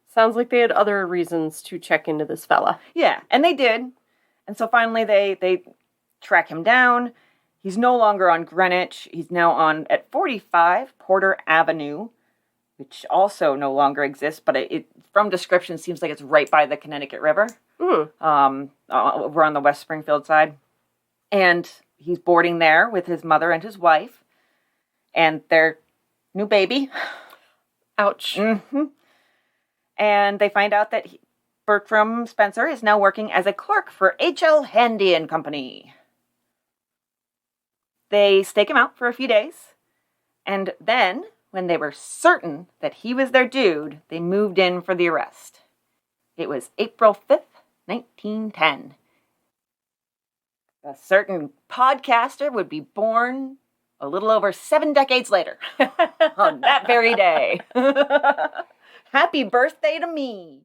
sounds like they had other reasons to check into this fella. Yeah, and they did. And so finally they track him down. He's no longer on Greenwich. He's now at 45 Porter Avenue, which also no longer exists, but it from description seems like it's right by the Connecticut River. Over on the West Springfield side. And he's boarding there with his mother and his wife and their new baby. Ouch. Mm-hmm. And they find out that Bertram Spencer is now working as a clerk for H.L. Handy and Company. They stake him out for a few days, and then, when they were certain that he was their dude, they moved in for the arrest. It was April 5th, 1910. A certain podcaster would be born a little over 7 decades later, on that very day. Happy birthday to me!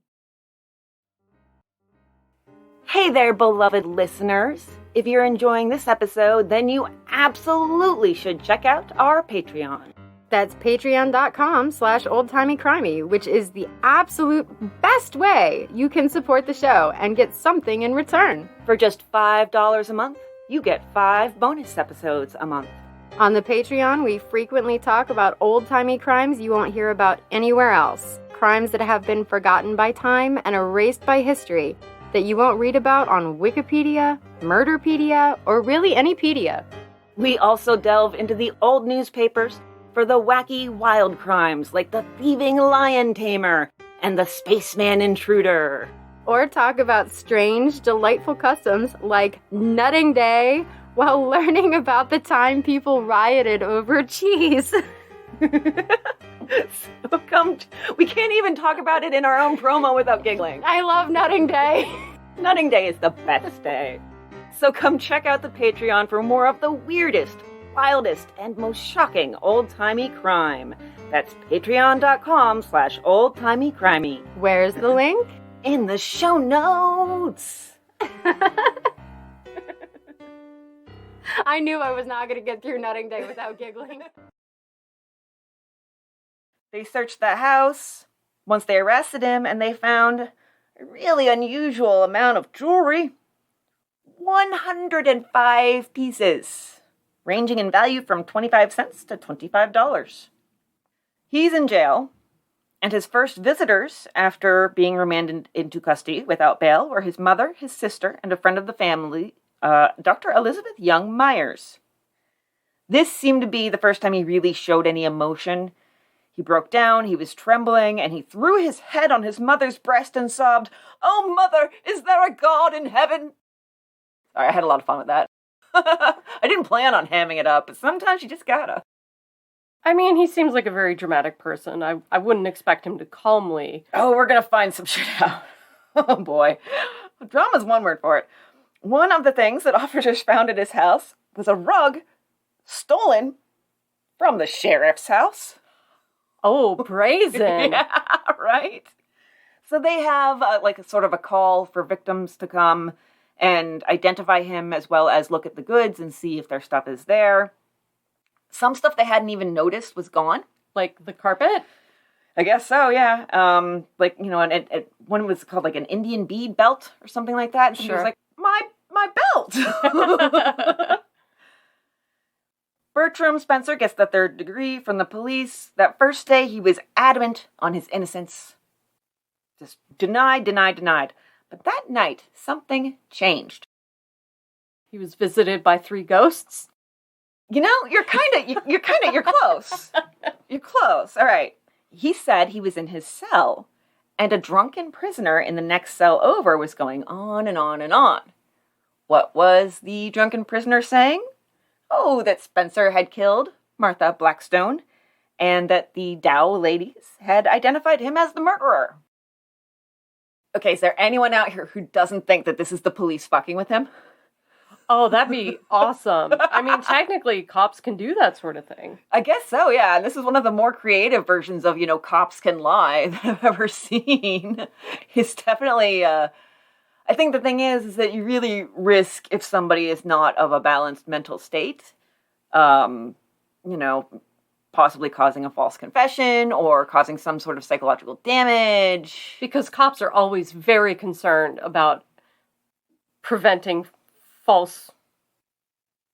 Hey there, beloved listeners. If you're enjoying this episode, then you absolutely should check out our Patreon. That's patreon.com/oldtimeycrimey, which is the absolute best way you can support the show and get something in return. For just $5 a month, you get 5 bonus episodes a month. On the Patreon, we frequently talk about old-timey crimes you won't hear about anywhere else. Crimes that have been forgotten by time and erased by history that you won't read about on Wikipedia, Murderpedia, or really any pedia. We also delve into the old newspapers for the wacky wild crimes like the thieving lion tamer and the spaceman intruder. Or talk about strange, delightful customs like Nutting Day while learning about the time people rioted over cheese. So we can't even talk about it in our own promo without giggling. I love Nutting Day. Nutting Day is the best day. So come check out the Patreon for more of the weirdest, wildest, and most shocking old-timey crime. That's patreon.com/oldtimeycrimey. Where's the link? In the show notes. I knew I was not going to get through Nutting Day without giggling. They searched the house once they arrested him, and they found a really unusual amount of jewelry. 105 pieces, ranging in value from 25 cents to $25. He's in jail, and his first visitors after being remanded into custody without bail were his mother, his sister, and a friend of the family, Dr. Elizabeth Young Myers. This seemed to be the first time he really showed any emotion. He broke down, he was trembling, and he threw his head on his mother's breast and sobbed, "Oh, Mother, is there a God in heaven?" Sorry, I had a lot of fun with that. I didn't plan on hamming it up, but sometimes you just gotta. I mean, he seems like a very dramatic person. I wouldn't expect him to calmly. Oh, we're gonna find some shit out. Oh, boy. Drama's one word for it. One of the things that officers found at his house was a rug stolen from the sheriff's house. Oh, brazen. Yeah, right? So they have a sort of a call for victims to come and identify him as well as look at the goods and see if their stuff is there. Some stuff they hadn't even noticed was gone. Like the carpet? I guess so, yeah. One was called like an Indian bead belt or something like that. And she was like, my belt! Bertram Spencer gets the 3rd degree from the police. That first day, he was adamant on his innocence. Just denied. But that night, something changed. He was visited by 3 ghosts? You know, you're close. You're close. All right. He said he was in his cell, and a drunken prisoner in the next cell over was going on and on and on. What was the drunken prisoner saying? Oh, that Spencer had killed Martha Blackstone, and that the Dow ladies had identified him as the murderer. Okay, is there anyone out here who doesn't think that this is the police fucking with him? Oh, that'd be awesome. I mean, technically, cops can do that sort of thing. I guess so, yeah. And this is one of the more creative versions of, cops can lie that I've ever seen. It's definitely, I think the thing is that you really risk if somebody is not of a balanced mental state, possibly causing a false confession or causing some sort of psychological damage. Because cops are always very concerned about preventing false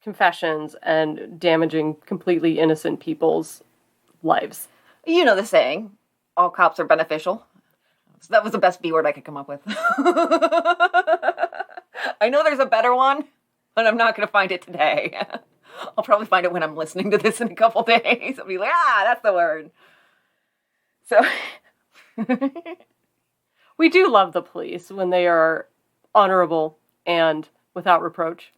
confessions and damaging completely innocent people's lives. You know the saying, all cops are beneficial. So that was the best B word I could come up with. I know there's a better one, but I'm not going to find it today. I'll probably find it when I'm listening to this in a couple days. I'll be like, that's the word. So we do love the police when they are honorable and without reproach.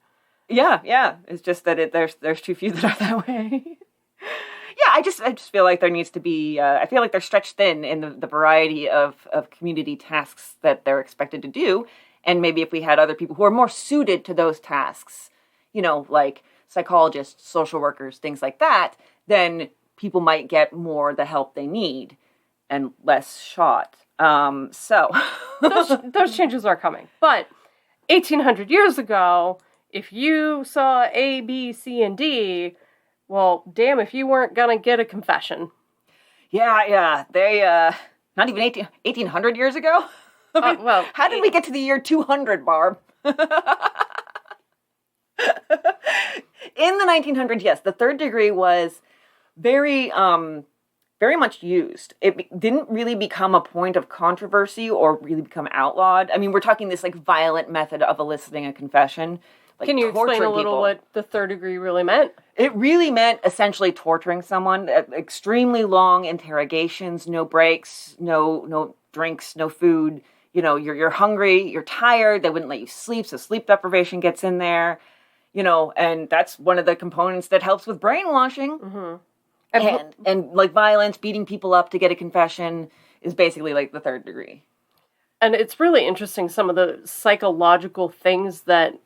Yeah. It's just that there's too few that are that way. Yeah, I just feel like there needs to be. I feel like they're stretched thin in the variety of community tasks that they're expected to do, and maybe if we had other people who are more suited to those tasks, like psychologists, social workers, things like that, then people might get more the help they need and less shot. So those changes are coming, but 1800 years ago, if you saw A, B, C, and D, well, damn if you weren't gonna get a confession. Yeah. They, not even 1800 years ago? I mean, well, how did we get to the year 200, Barb? In the 1900s, yes, the third degree was very much used. It didn't really become a point of controversy or really become outlawed. I mean, we're talking this, violent method of eliciting a confession. Can you explain a little what the third degree really meant? It really meant essentially torturing someone. Extremely long interrogations, no breaks, no drinks, no food. You're hungry, you're tired, they wouldn't let you sleep, so sleep deprivation gets in there. And that's one of the components that helps with brainwashing. Mm-hmm. And violence, beating people up to get a confession is basically the third degree. And it's really interesting, some of the psychological things that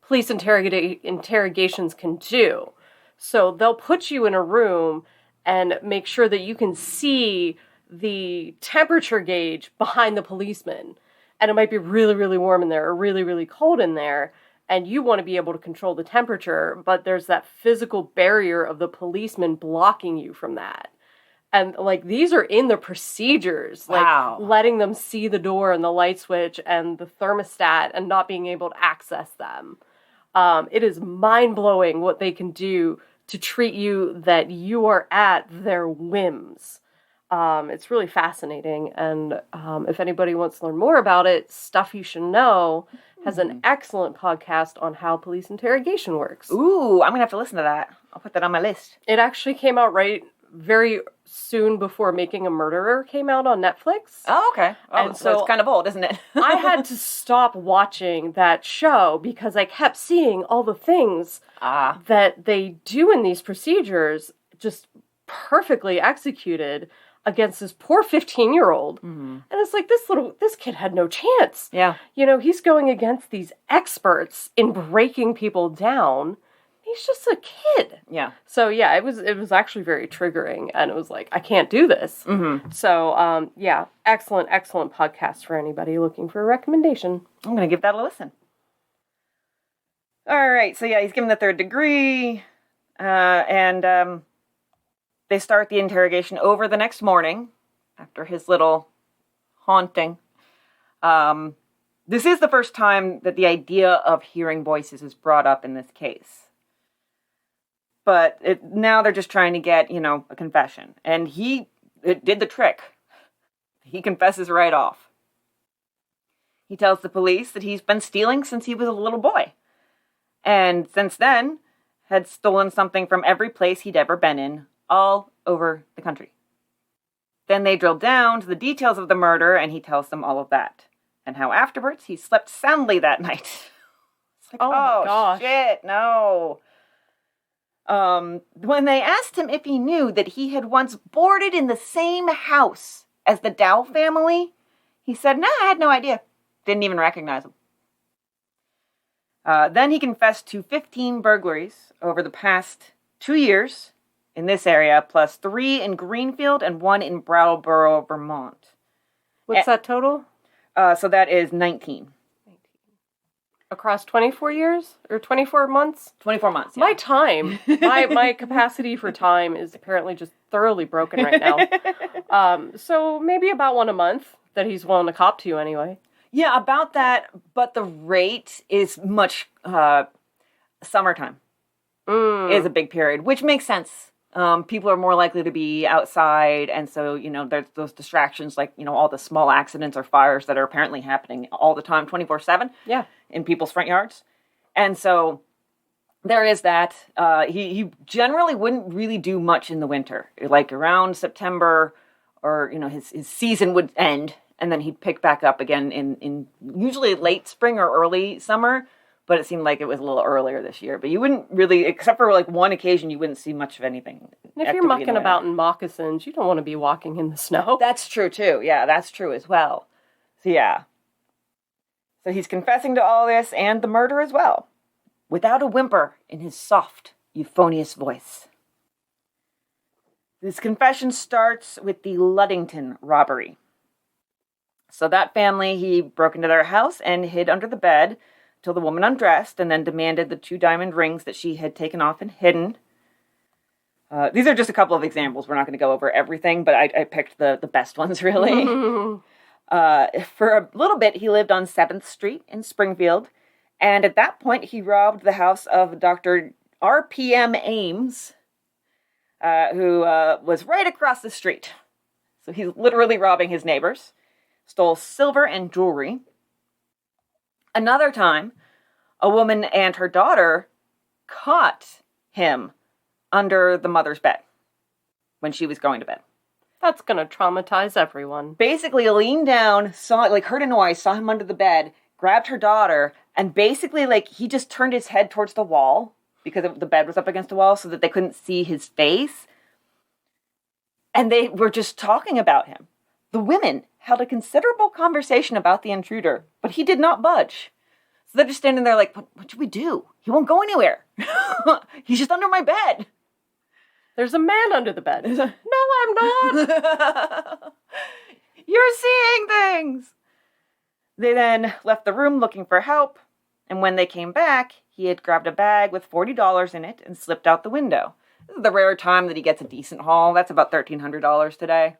police interrogations can do. So they'll put you in a room and make sure that you can see the temperature gauge behind the policeman. And it might be really, really warm in there or really, really cold in there. And you want to be able to control the temperature, but there's that physical barrier of the policeman blocking you from that. And, these are in the procedures. Wow. Letting them see the door and the light switch and the thermostat and not being able to access them. It is mind-blowing what they can do to treat you that you are at their whims. It's really fascinating. And if anybody wants to learn more about it, Stuff You Should Know has an excellent podcast on how police interrogation works. Ooh, I'm going to have to listen to that. I'll put that on my list. It actually came out very soon before Making a Murderer came out on Netflix. Oh, okay. Oh, and so it's kind of old, isn't it? I had to stop watching that show because I kept seeing all the things that they do in these procedures just perfectly executed against this poor 15-year-old. Mm-hmm. And it's this kid had no chance. Yeah. He's going against these experts in breaking people down. He's just a kid. Yeah. So, yeah, it was actually very triggering, and it was I can't do this. Mm-hmm. So, excellent podcast for anybody looking for a recommendation. I'm going to give that a listen. All right, so yeah, he's given the third degree, and they start the interrogation over the next morning after his little haunting. This is the first time that the idea of hearing voices is brought up in this case. But now they're just trying to get, a confession. And it did the trick. He confesses right off. He tells the police that he's been stealing since he was a little boy. And since then, had stolen something from every place he'd ever been in, all over the country. Then they drill down to the details of the murder, and he tells them all of that. And how afterwards he slept soundly that night. It's oh my gosh. Shit, no. When they asked him if he knew that he had once boarded in the same house as the Dow family, he said, I had no idea. Didn't even recognize him. Then he confessed to 15 burglaries over the past 2 years in this area, plus 3 in Greenfield and 1 in Brattleboro, Vermont. What's that total? So that is 19. Across 24 years? Or 24 months? 24 months, yeah. My time, my capacity for time is apparently just thoroughly broken right now. So maybe about 1 a month that he's willing to cop to anyway. Yeah, about that, but the rate is much, summertime is a big period, which makes sense. People are more likely to be outside, and so, there's those distractions, all the small accidents or fires that are apparently happening all the time, 24/7. Yeah. In people's front yards. And so there is that. He generally wouldn't really do much in the winter. Like around September, or, his season would end, and then he'd pick back up again in usually late spring or early summer. But it seemed like it was a little earlier this year. But you wouldn't really, except for like one occasion, you wouldn't see much of anything. And if you're mucking about in moccasins, you don't want to be walking in the snow. That's true, too. Yeah, that's true as well. So, yeah. So he's confessing to all this and the murder as well, without a whimper in his soft, euphonious voice. This confession starts with the Luddington robbery. So that family, he broke into their house and hid under the bed till the woman undressed, and then demanded the 2 diamond rings that she had taken off and hidden. These are just a couple of examples. We're not going to go over everything, but I picked the best ones, really. For a little bit, he lived on 7th Street in Springfield, and at that point, he robbed the house of Dr. R.P.M. Ames, who was right across the street. So he's literally robbing his neighbors. Stole silver and jewelry. Another time, a woman and her daughter caught him under the mother's bed when she was going to bed. That's going to traumatize everyone. Basically, leaned down, heard a noise, saw him under the bed, grabbed her daughter, and basically, he just turned his head towards the wall because the bed was up against the wall so that they couldn't see his face. And they were just talking about him. The women held a considerable conversation about the intruder, but he did not budge. So they're just standing there like, what should we do? He won't go anywhere. He's just under my bed. There's a man under the bed. No, I'm not. You're seeing things. They then left the room looking for help, and when they came back, he had grabbed a bag with $40 in it and slipped out the window. This is the rare time that he gets a decent haul. That's about $1,300 today.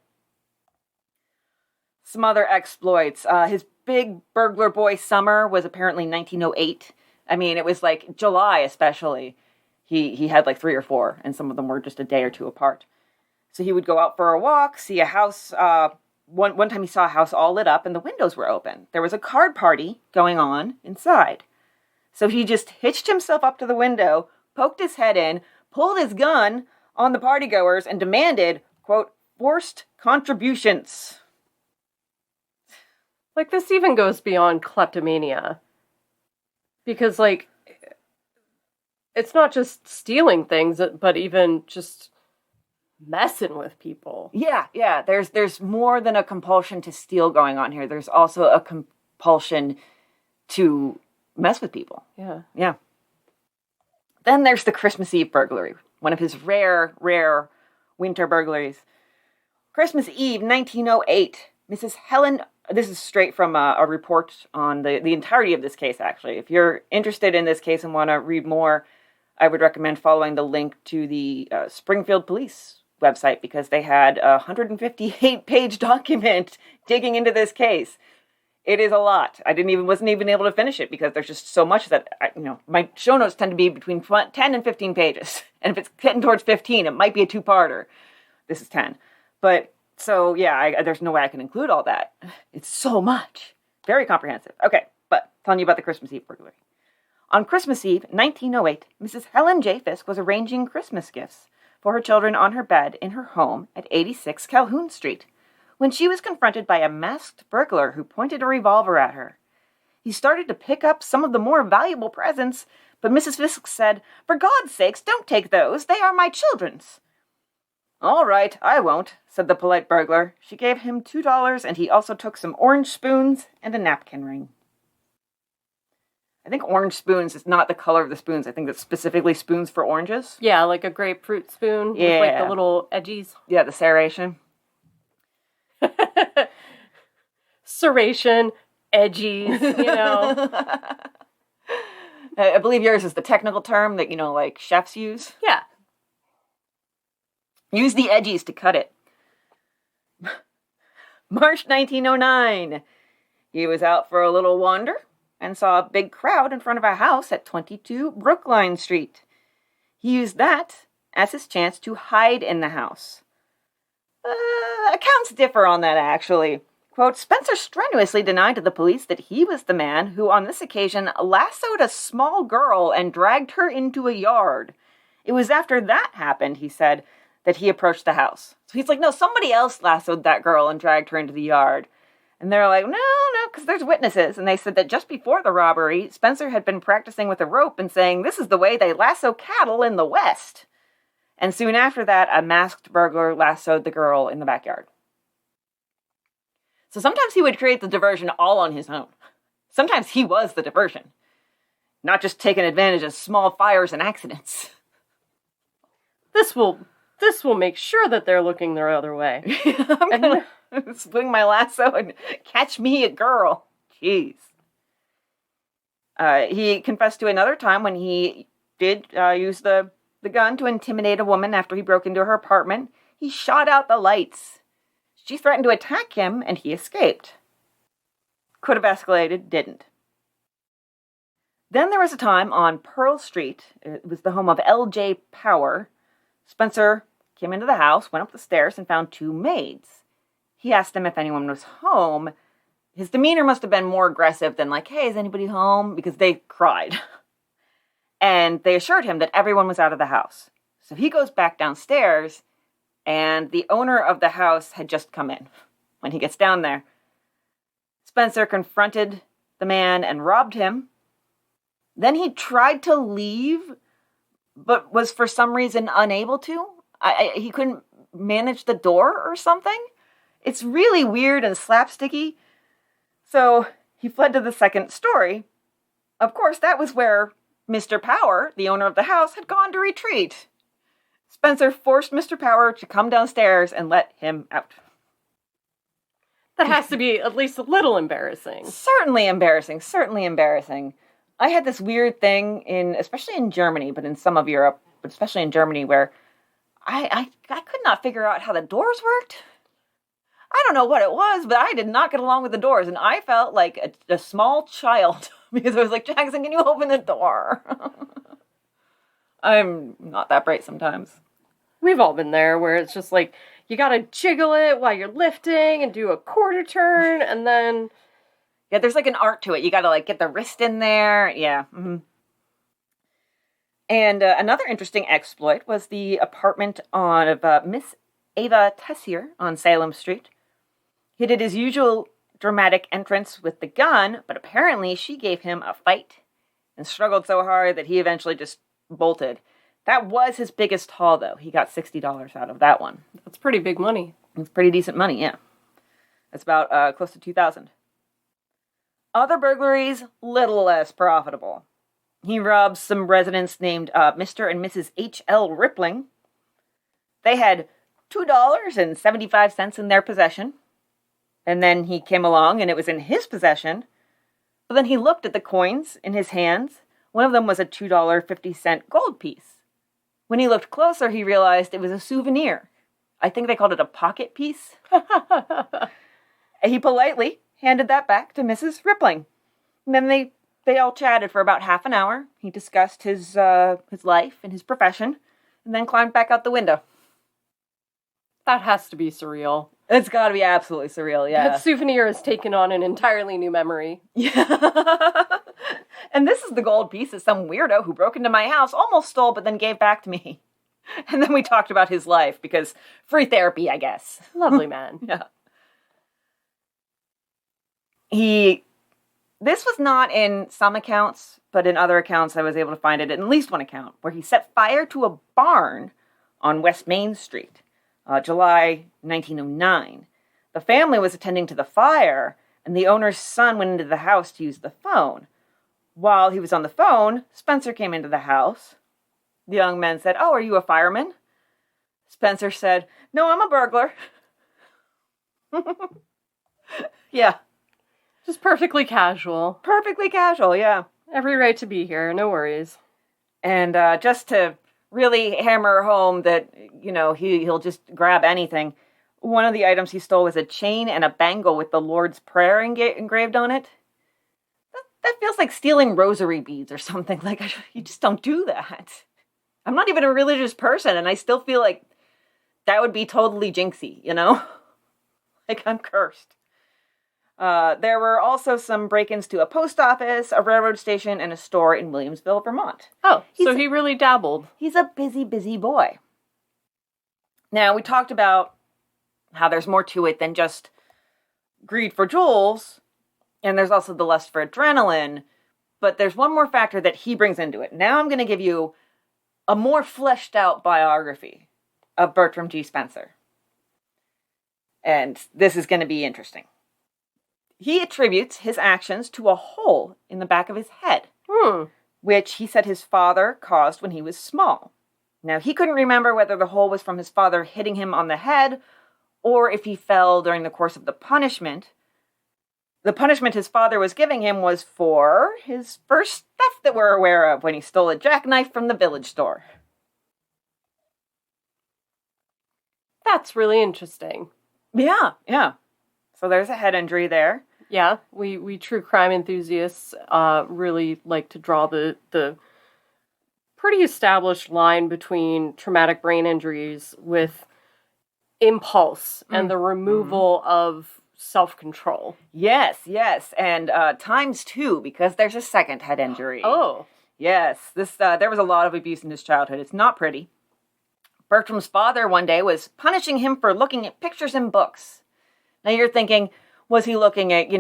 Some other exploits. His big burglar boy summer was apparently 1908. I mean, it was like July especially. He had like 3 or 4, and some of them were just a day or 2 apart. So he would go out for a walk, see a house. One time he saw a house all lit up and the windows were open. There was a card party going on inside. So he just hitched himself up to the window, poked his head in, pulled his gun on the partygoers, and demanded, quote, forced contributions. Like, this even goes beyond kleptomania. Because, it's not just stealing things, but even just messing with people. Yeah. There's more than a compulsion to steal going on here. There's also a compulsion to mess with people. Yeah. Then there's the Christmas Eve burglary, one of his rare winter burglaries. Christmas Eve, 1908, Mrs. Helen... This is straight from a report on the entirety of this case, actually. If you're interested in this case and want to read more, I would recommend following the link to the Springfield Police website, because they had a 158-page document digging into this case. It is a lot. I wasn't even able to finish it because there's just so much that, my show notes tend to be between 10 and 15 pages. And if it's getting towards 15, it might be a 2-parter. This is 10. But... So, yeah, there's no way I can include all that. It's so much. Very comprehensive. Okay, but telling you about the Christmas Eve burglary. On Christmas Eve, 1908, Mrs. Helen J. Fisk was arranging Christmas gifts for her children on her bed in her home at 86 Calhoun Street, when she was confronted by a masked burglar who pointed a revolver at her. He started to pick up some of the more valuable presents, but Mrs. Fisk said, "For God's sakes, don't take those. They are my children's." "All right, I won't," said the polite burglar. She gave him $2, and he also took some orange spoons and a napkin ring. I think orange spoons is not the color of the spoons. I think that's specifically spoons for oranges. Yeah, like a grapefruit spoon with the little edgies. Yeah, the serration. Serration, edgies, I believe yours is the technical term that, chefs use. Yeah. Use the edgies to cut it. March 1909. He was out for a little wander and saw a big crowd in front of a house at 22 Brookline Street. He used that as his chance to hide in the house. Accounts differ on that, actually. Quote, Spencer strenuously denied to the police that he was the man who, on this occasion, lassoed a small girl and dragged her into a yard. It was after that happened, he said, that he approached the house. So he's like, no, somebody else lassoed that girl and dragged her into the yard. And they're like, no, because there's witnesses. And they said that just before the robbery, Spencer had been practicing with a rope and saying, this is the way they lasso cattle in the West. And soon after that, a masked burglar lassoed the girl in the backyard. So sometimes he would create the diversion all on his own. Sometimes he was the diversion, not just taking advantage of small fires and accidents. This will make sure that they're looking the other way. I'm going to swing my lasso and catch me a girl. Jeez. He confessed to another time when he did use the gun to intimidate a woman after he broke into her apartment. He shot out the lights. She threatened to attack him, and he escaped. Could have escalated, didn't. Then there was a time on Pearl Street. It was the home of L.J. Power. Spencer came into the house, went up the stairs, and found two maids. He asked them if anyone was home. His demeanor must have been more aggressive than like, hey, is anybody home? Because they cried. And they assured him that everyone was out of the house. So he goes back downstairs, and the owner of the house had just come in. When he gets down there, Spencer confronted the man and robbed him. Then he tried to leave, but was for some reason unable to. He couldn't manage the door or something. It's really weird and slapsticky. So he fled to the second story. Of course, that was where Mr. Power, the owner of the house, had gone to retreat. Spencer forced Mr. Power to come downstairs and let him out. That has to be at least a little embarrassing. Certainly embarrassing. I had this weird thing especially in Germany, but in some of Europe, but especially in Germany, where I could not figure out how the doors worked. I don't know what it was, but I did not get along with the doors, and I felt like a small child because I was like, Jackson, can you open the door? I'm not that bright sometimes. We've all been there where it's just like, you gotta jiggle it while you're lifting and do a quarter turn, and then... Yeah, there's like an art to it. You gotta like get the wrist in there. Yeah. Mm-hmm. And another interesting exploit was the apartment of Miss Ava Tessier on Salem Street. He did his usual dramatic entrance with the gun, but apparently she gave him a fight and struggled so hard that he eventually just bolted. That was his biggest haul, though. He got $60 out of that one. That's pretty big money. It's pretty decent money, yeah. That's about close to $2,000. Other burglaries, little less profitable. He robbed some residents named Mr. and Mrs. H.L. Rippling. They had $2.75 in their possession. And then he came along and it was in his possession. But then he looked at the coins in his hands. One of them was a $2.50 gold piece. When he looked closer, he realized it was a souvenir. I think they called it a pocket piece. He politely handed that back to Mrs. Rippling. And then they all chatted for about half an hour. He discussed his life and his profession, and then climbed back out the window. That has to be surreal. It's got to be absolutely surreal, yeah. That souvenir has taken on an entirely new memory. Yeah. And this is the gold piece that some weirdo who broke into my house almost stole, but then gave back to me. And then we talked about his life, because free therapy, I guess. Lovely man. Yeah. This was not in some accounts, but in other accounts I was able to find it in at least one account, where he set fire to a barn on West Main Street, July 1909. The family was attending to the fire, and the owner's son went into the house to use the phone. While he was on the phone, Spencer came into the house. The young man said, "Oh, are you a fireman?" Spencer said, "No, I'm a burglar." Yeah. Just perfectly casual. Perfectly casual, yeah. Every right to be here, no worries. And just to really hammer home that, he'll just grab anything, one of the items he stole was a chain and a bangle with the Lord's Prayer engraved on it. That feels like stealing rosary beads or something. Like, you just don't do that. I'm not even a religious person, and I still feel like that would be totally jinxy, Like, I'm cursed. There were also some break-ins to a post office, a railroad station, and a store in Williamsville, Vermont. Oh, so he really dabbled. He's a busy, busy boy. Now, we talked about how there's more to it than just greed for jewels, and there's also the lust for adrenaline, but there's one more factor that he brings into it. Now I'm going to give you a more fleshed out biography of Bertram G. Spencer. And this is going to be interesting. He attributes his actions to a hole in the back of his head, which he said his father caused when he was small. Now, he couldn't remember whether the hole was from his father hitting him on the head or if he fell during the course of the punishment. The punishment his father was giving him was for his first theft that we're aware of, when he stole a jackknife from the village store. That's really interesting. Yeah. So there's a head injury there. Yeah, we true crime enthusiasts really like to draw the pretty established line between traumatic brain injuries with impulse and the removal of self-control. Yes, and times two, because there's a second head injury. Oh. Yes, there was a lot of abuse in his childhood. It's not pretty. Bertram's father one day was punishing him for looking at pictures in books. Now you're thinking, was he looking at,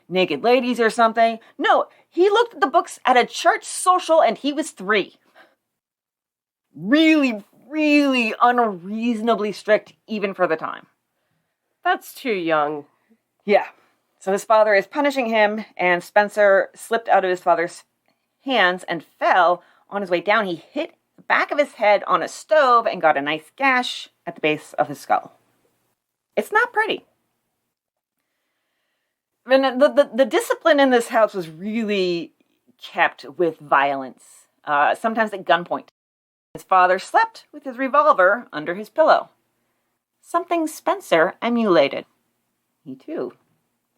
naked ladies or something? No, he looked at the books at a church social and he was 3. Really, really unreasonably strict, even for the time. That's too young. Yeah. So his father is punishing him, and Spencer slipped out of his father's hands and fell. On his way down, he hit the back of his head on a stove and got a nice gash at the base of his skull. It's not pretty. And the discipline in this house was really kept with violence, sometimes at gunpoint. His father slept with his revolver under his pillow. Something Spencer emulated. He, too,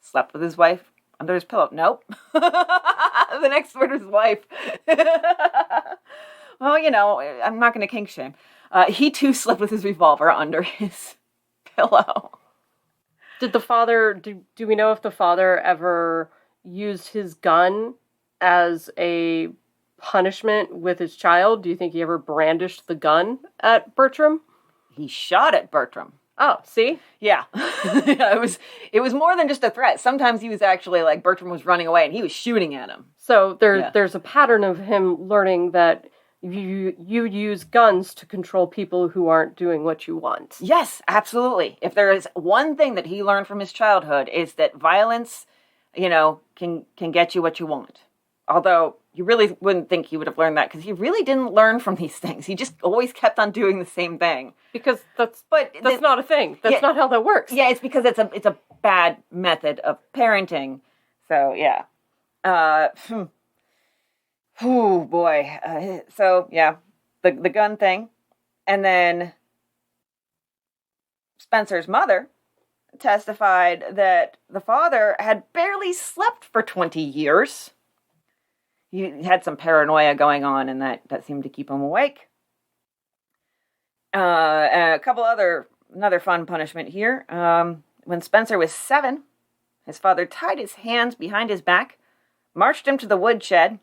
slept with his wife under his pillow. Nope. The next word was wife. Well, I'm not going to kink shame. He, too, slept with his revolver under his pillow. Did the father, do we know if the father ever used his gun as a punishment with his child? Do you think he ever brandished the gun at Bertram? He shot at Bertram. Oh, see? Yeah. It was more than just a threat. Sometimes he was actually Bertram was running away and he was shooting at him. So there's a pattern of him learning that you use guns to control people who aren't doing what you want. Yes, absolutely. If there is one thing that he learned from his childhood, is that violence, can get you what you want. Although you really wouldn't think he would have learned that, because he really didn't learn from these things. He just always kept on doing the same thing. Because that's not a thing. That's not how that works. Yeah, it's because it's a bad method of parenting. So yeah. Oh boy. So yeah, the gun thing, and then Spencer's mother testified that the father had barely slept for 20 years. He had some paranoia going on, and that seemed to keep him awake. Another fun punishment here. When Spencer was 7, his father tied his hands behind his back, marched him to the woodshed,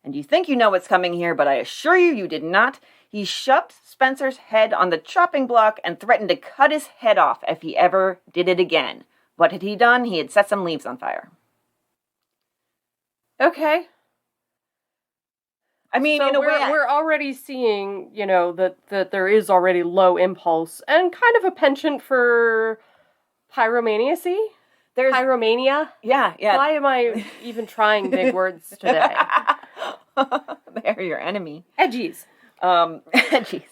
and you think you know what's coming here, but I assure you did not. He shoved Spencer's head on the chopping block and threatened to cut his head off if he ever did it again. What had he done? He had set some leaves on fire. Okay. I mean, so in a way, we're already seeing, that there is already low impulse and kind of a penchant for pyromaniacy. There's pyromania. Yeah. Why am I even trying big words today? They're your enemy. Edgies. Edgies.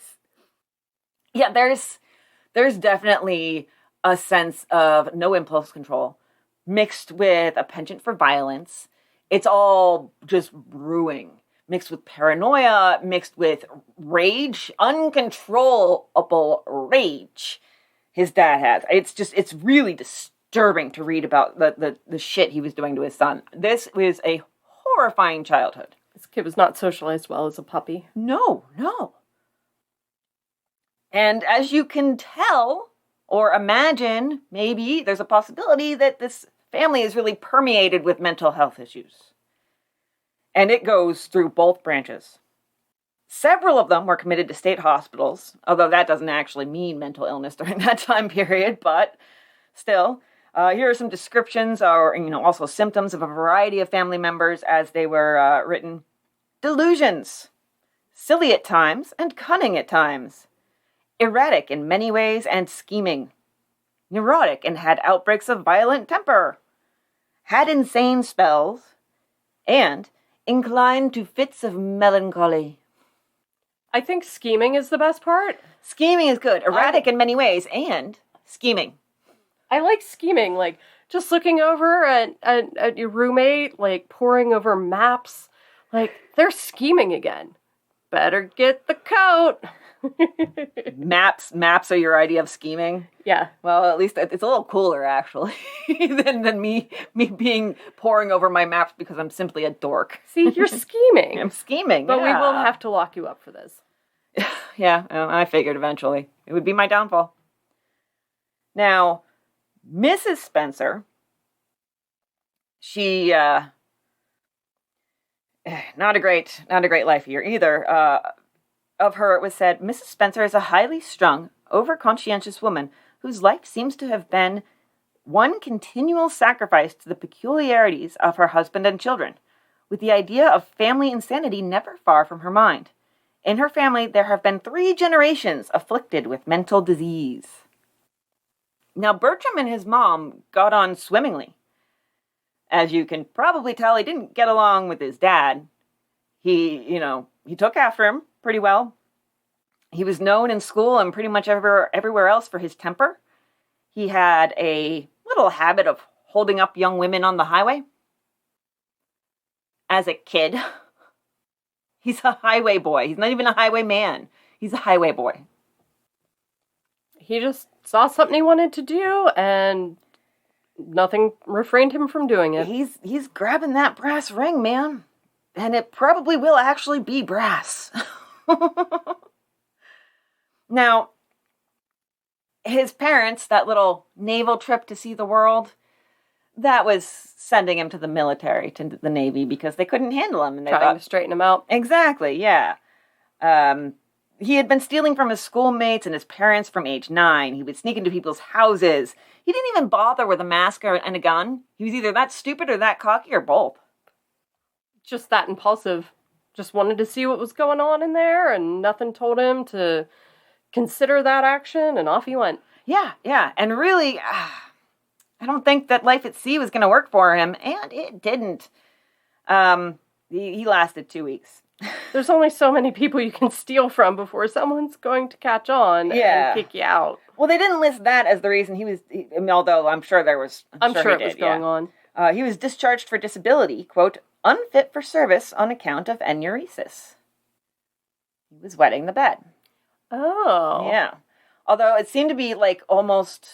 Yeah, there's definitely a sense of no impulse control mixed with a penchant for violence. It's all just brewing. Mixed with paranoia, mixed with rage, uncontrollable rage his dad has. It's really disturbing to read about the shit he was doing to his son. This was a horrifying childhood. This kid was not socialized well as a puppy. No. And as you can tell, or imagine, maybe there's a possibility that this family is really permeated with mental health issues. And it goes through both branches. Several of them were committed to state hospitals, although that doesn't actually mean mental illness during that time period, but still. Here are some descriptions, or also symptoms of a variety of family members as they were written. Delusions. Silly at times and cunning at times. Erratic in many ways and scheming. Neurotic and had outbreaks of violent temper. Had insane spells. And inclined to fits of melancholy. I think scheming is the best part. Scheming is good. Erratic in many ways and scheming. I like scheming, like just looking over at your roommate, like poring over maps. Like, they're scheming again. Better get the coat. Maps are your idea of scheming? Yeah. Well, at least it's a little cooler, actually, than me being poring over my maps because I'm simply a dork. See, you're scheming. I'm scheming, but yeah. we will have to lock you up for this. Yeah, I figured eventually. It would be my downfall. Now, Mrs. Spencer, she, not a great life here either. Of her, it was said, Mrs. Spencer is a highly strung, over-conscientious woman whose life seems to have been one continual sacrifice to the peculiarities of her husband and children, with the idea of family insanity never far from her mind. In her family, there have been 3 generations afflicted with mental disease. Now, Bertram and his mom got on swimmingly. As you can probably tell, he didn't get along with his dad. He took after him pretty well. He was known in school and pretty much everywhere else for his temper. He had a little habit of holding up young women on the highway. As a kid, he's a highway boy. He's not even a highway man. He's a highway boy. He just saw something he wanted to do, and nothing refrained him from doing it. He's grabbing that brass ring, man. And it probably will actually be brass. Now, his parents, that little naval trip to see the world, that was sending him to the military, to the Navy, because they couldn't handle him. And they Trying to straighten him out. Exactly, yeah. He had been stealing from his schoolmates and his parents from age 9. He would sneak into people's houses. He didn't even bother with a mask and a gun. He was either that stupid or that cocky or both. Just that impulsive. Just wanted to see what was going on in there, and nothing told him to consider that action, and off he went. Yeah. And really, I don't think that life at sea was going to work for him, and it didn't. He lasted 2 weeks. There's only so many people you can steal from before someone's going to catch on and kick you out. Well, they didn't list that as the reason although I'm sure there was. I'm sure it was going on. He was discharged for disability, quote, unfit for service on account of enuresis. He was wetting the bed. Oh. Yeah. Although it seemed to be like almost,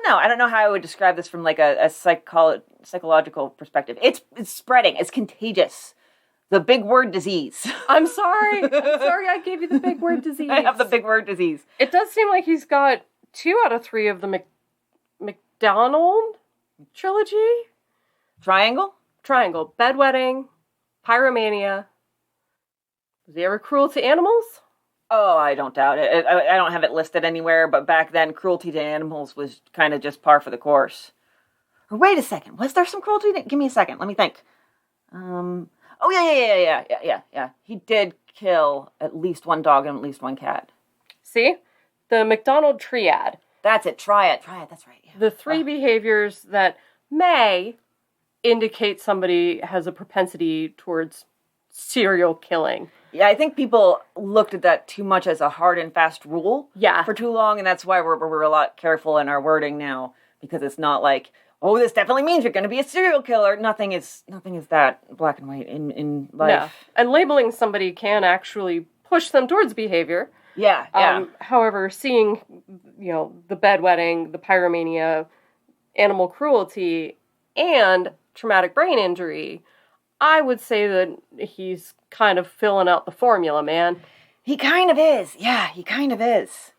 I don't know how I would describe this from like a psychological perspective. It's spreading. It's contagious. The big word disease. I'm sorry I gave you the big word disease. I have the big word disease. It does seem like he's got 2 out of 3 of the McDonald trilogy? Triangle? Triangle. Bedwetting, pyromania. Was he ever cruel to animals? Oh, I don't doubt it. I don't have it listed anywhere, but back then, cruelty to animals was kind of just par for the course. Or wait a second. Was there some cruelty? Give me a second. Let me think. Oh, yeah. He did kill at least 1 dog and at least 1 cat. See? The McDonald triad. That's it. Try it. That's right. Yeah. The 3 behaviors that may indicate somebody has a propensity towards serial killing. Yeah, I think people looked at that too much as a hard and fast rule. Yeah. For too long, and that's why we're a lot careful in our wording now, because it's not like, oh, this definitely means you're going to be a serial killer. Nothing is that black and white in life. Yeah. And labeling somebody can actually push them towards behavior. Yeah. However, seeing, the bedwetting, the pyromania, animal cruelty, and traumatic brain injury, I would say that he's kind of filling out the formula, man. He kind of is. Yeah, he kind of is.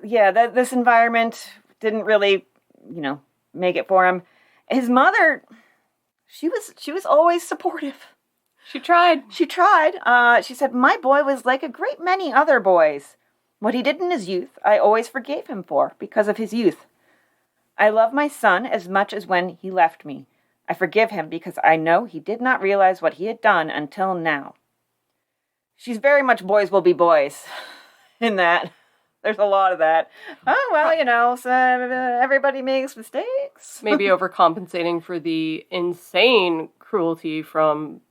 Yeah, this environment didn't really, make it for him. His mother, she was always supportive. She tried. She tried. She said, "My boy was like a great many other boys. What he did in his youth, I always forgave him for, because of his youth. I love my son as much as when he left me. I forgive him because I know he did not realize what he had done until now." She's very much boys will be boys in that. There's a lot of that. Oh, well, so everybody makes mistakes. Maybe overcompensating for the insane cruelty from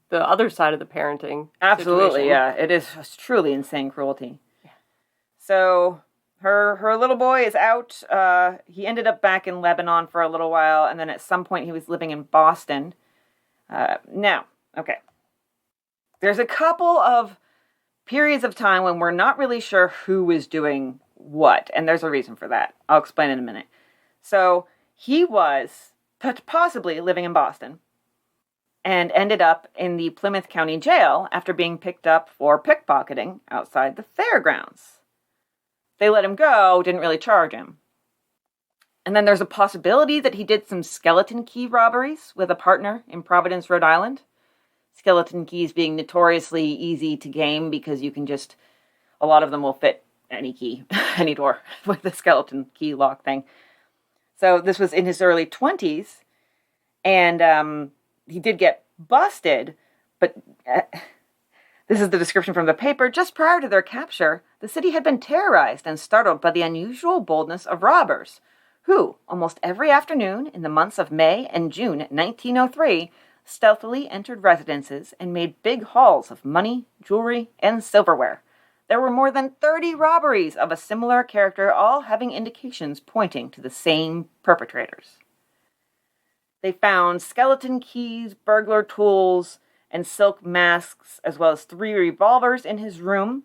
the other side of the parenting Absolutely, situation. yeah. It is truly insane cruelty. Yeah. So her little boy is out. He ended up back in Lebanon for a little while, and then at some point he was living in Boston. Now, okay. There's a couple of periods of time when we're not really sure who is doing what, and there's a reason for that. I'll explain in a minute. So he was possibly living in Boston and ended up in the Plymouth County Jail after being picked up for pickpocketing outside the fairgrounds. They let him go, didn't really charge him. And then there's a possibility that he did some skeleton key robberies with a partner in Providence, Rhode Island. Skeleton keys being notoriously easy to game because you can just, a lot of them will fit any key, any door with the skeleton key lock thing. So this was in his early 20s, and he did get busted, but this is the description from the paper. Just prior to their capture, the city had been terrorized and startled by the unusual boldness of robbers, who, almost every afternoon in the months of May and June 1903, stealthily entered residences and made big hauls of money, jewelry, and silverware. There were more than 30 robberies of a similar character, all having indications pointing to the same perpetrators. They found skeleton keys, burglar tools, and silk masks, as well as 3 revolvers in his room.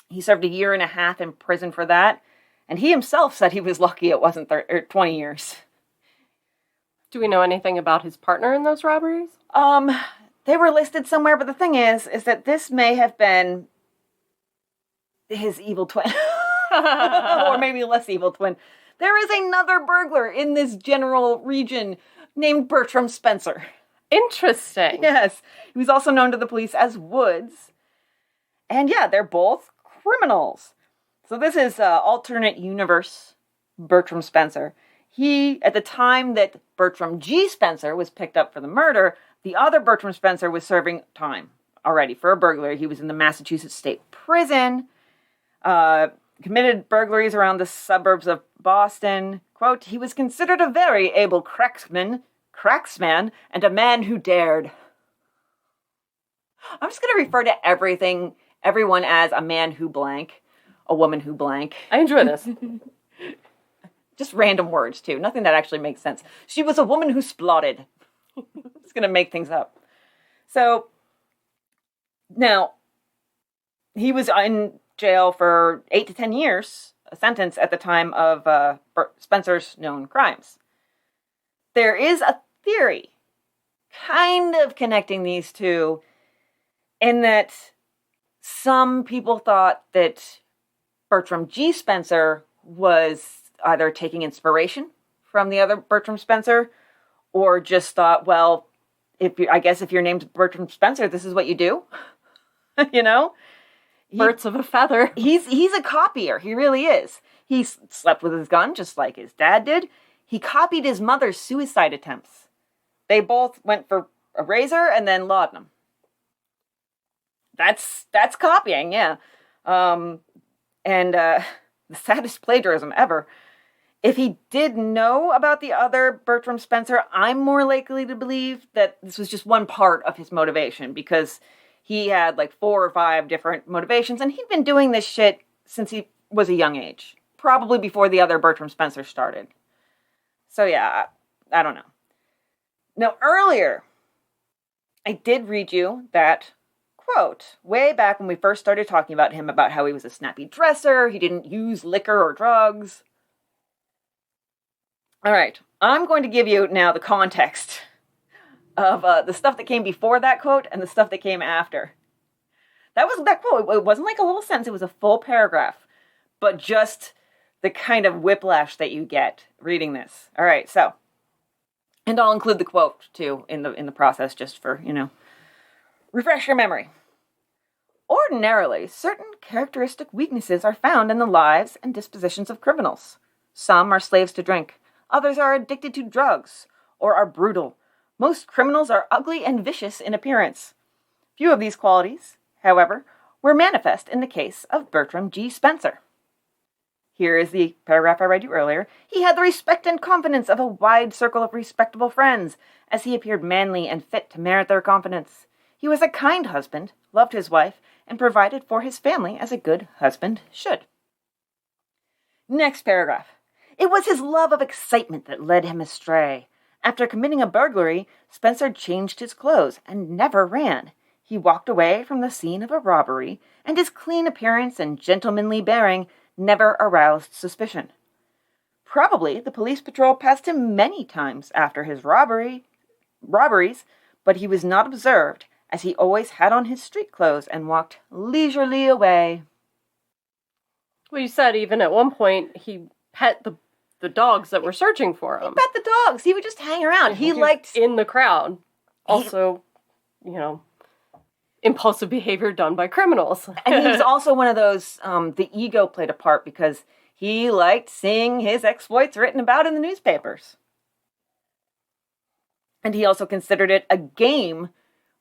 He served 1.5 years in prison for that, and he himself said he was lucky it wasn't 20 years. Do we know anything about his partner in those robberies? They were listed somewhere, but the thing is that this may have been his evil twin. Or maybe less evil twin. There is another burglar in this general region named Bertram Spencer. Interesting. Yes. He was also known to the police as Woods. And yeah, they're both criminals. So this is alternate universe Bertram Spencer. He, at the time that Bertram G. Spencer was picked up for the murder, the other Bertram Spencer was serving time already for a burglary. He was in the Massachusetts State Prison, committed burglaries around the suburbs of Boston. Quote, "He was considered a very able cracksman, and a man who dared." I'm just going to refer to everyone as a man who blank, a woman who blank. I enjoy this. Just random words, too. Nothing that actually makes sense. She was a woman who splotted. It's going to make things up. So, now, he was in jail for 8 to 10 years, a sentence at the time of Spencer's known crimes. There is a theory kind of connecting these two in that some people thought that Bertram G. Spencer was either taking inspiration from the other Bertram Spencer, or just thought, well, if your name's Bertram Spencer, this is what you do. Birds of a feather. He's a copier. He really is. He slept with his gun, just like his dad did. He copied his mother's suicide attempts. They both went for a razor and then laudanum. That's copying, yeah. And the saddest plagiarism ever. If he did know about the other Bertram Spencer, I'm more likely to believe that this was just one part of his motivation, because he had like 4 or 5 different motivations, and he'd been doing this shit since he was a young age. Probably before the other Bertram Spencer started. So yeah, I don't know. Now, earlier, I did read you that quote, way back when we first started talking about him, about how he was a snappy dresser, he didn't use liquor or drugs. All right, I'm going to give you now the context of the stuff that came before that quote and the stuff that came after. That quote. It wasn't like a little sentence. It was a full paragraph. But just the kind of whiplash that you get reading this. All right, so, and I'll include the quote too in the process, just for, refresh your memory. Ordinarily, certain characteristic weaknesses are found in the lives and dispositions of criminals. Some are slaves to drink, others are addicted to drugs, or are brutal. Most criminals are ugly and vicious in appearance. Few of these qualities, however, were manifest in the case of Bertram G. Spencer. Here is the paragraph I read you earlier. He had the respect and confidence of a wide circle of respectable friends, as he appeared manly and fit to merit their confidence. He was a kind husband, loved his wife, and provided for his family as a good husband should. Next paragraph. It was his love of excitement that led him astray. After committing a burglary, Spencer changed his clothes and never ran. He walked away from the scene of a robbery, and his clean appearance and gentlemanly bearing never aroused suspicion. Probably the police patrol passed him many times after his robberies, but he was not observed, as he always had on his street clothes and walked leisurely away. Well, you said even at one point he pet the dogs that were searching for him. He pet the dogs. He would just hang around. He liked... in the crowd. Also, impulsive behavior done by criminals. And he was also one of those, the ego played a part because he liked seeing his exploits written about in the newspapers. And he also considered it a game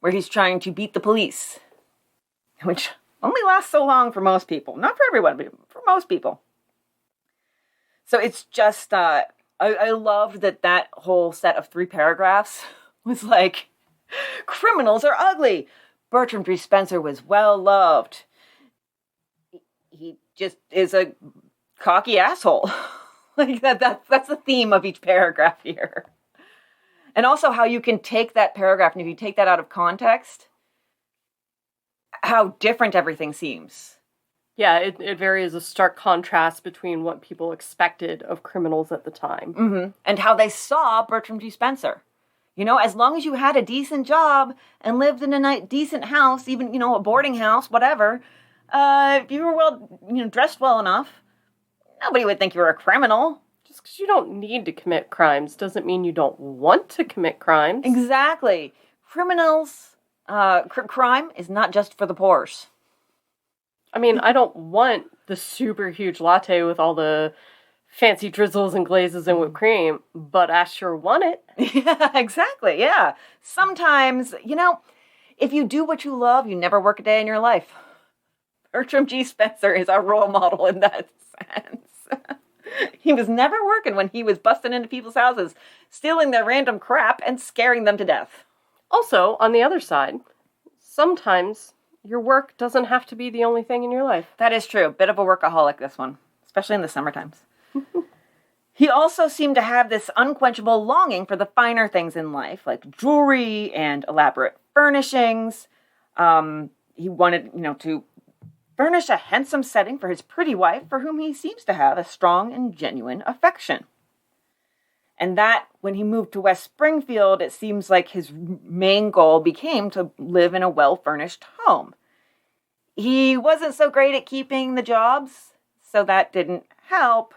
where he's trying to beat the police, which only lasts so long for most people. Not for everyone, but for most people. So it's just, I loved that whole set of 3 paragraphs was like, criminals are ugly. Bertram G. Spencer was well loved. He just is a cocky asshole. Like that's the theme of each paragraph here. And also how you can take that paragraph, and if you take that out of context, how different everything seems. Yeah, it varies a stark contrast between what people expected of criminals at the time. Mm-hmm. And how they saw Bertram G. Spencer. As long as you had a decent job and lived in a decent house, even, a boarding house, whatever, if you were dressed well enough, nobody would think you were a criminal. Just because you don't need to commit crimes doesn't mean you don't want to commit crimes. Exactly. Criminals, crime is not just for the poors. I mean, I don't want the super huge latte with all the fancy drizzles and glazes and whipped cream, but I sure want it. Yeah, exactly, yeah. Sometimes, if you do what you love, you never work a day in your life. Bertram G. Spencer is our role model in that sense. He was never working when he was busting into people's houses, stealing their random crap and scaring them to death. Also, on the other side, sometimes your work doesn't have to be the only thing in your life. That is true. Bit of a workaholic, this one, especially in the summer times. He also seemed to have this unquenchable longing for the finer things in life, like jewelry and elaborate furnishings. He wanted, to furnish a handsome setting for his pretty wife, for whom he seems to have a strong and genuine affection. And that, when he moved to West Springfield, it seems like his main goal became to live in a well-furnished home. He wasn't so great at keeping the jobs, so that didn't help.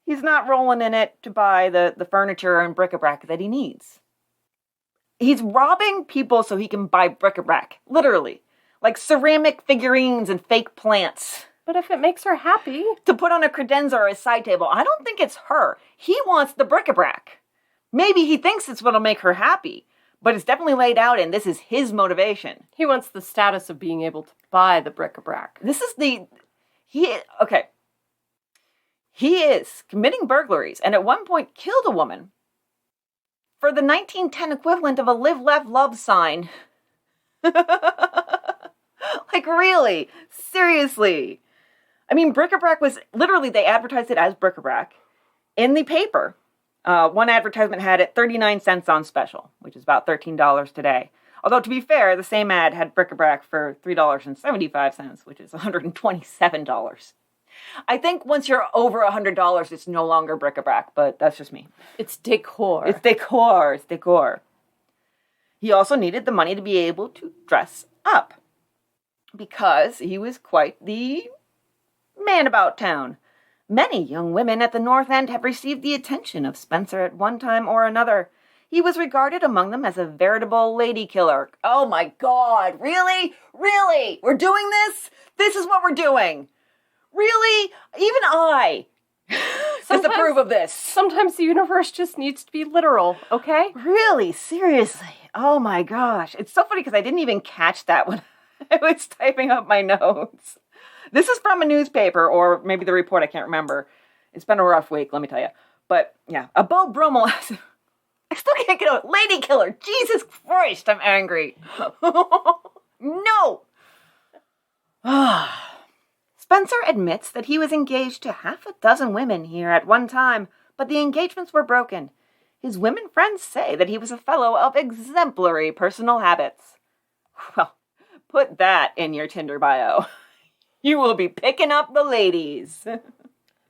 He's not rolling in it to buy the furniture and bric-a-brac that he needs. He's robbing people so he can buy bric-a-brac, literally. Like ceramic figurines and fake plants. But if it makes her happy. To put on a credenza or a side table, I don't think it's her. He wants the bric-a-brac. Maybe he thinks it's what'll make her happy, but it's definitely laid out and this is his motivation. He wants the status of being able to buy the bric-a-brac. He is committing burglaries and at one point killed a woman for the 1910 equivalent of a live, laugh, love sign. Like, really? Seriously? I mean, bric-a-brac was, literally, they advertised it as bric-a-brac in the paper. One advertisement had it 39 cents on special, which is about $13 today. Although, to be fair, the same ad had bric-a-brac for $3.75, which is $127. I think once you're over $100, it's no longer bric-a-brac, but that's just me. It's decor. It's decor. He also needed the money to be able to dress up, because he was quite the man about town. Many young women at the North End have received the attention of Spencer at one time or another. He was regarded among them as a veritable lady killer. Oh my God, really? Really? We're doing this? This is what we're doing. Really? Even I disapprove of this. Sometimes the universe just needs to be literal, okay? Really? Seriously? Oh my gosh. It's so funny because I didn't even catch that when I was typing up my notes. This is from a newspaper or maybe the report, I can't remember. It's been a rough week, let me tell you. But yeah, a Beau Brummel. I still can't get out. Lady killer. Jesus Christ, I'm angry. No. Spencer admits that he was engaged to half a dozen women here at one time, but the engagements were broken. His women friends say that he was a fellow of exemplary personal habits. Well, put that in your Tinder bio. You will be picking up the ladies.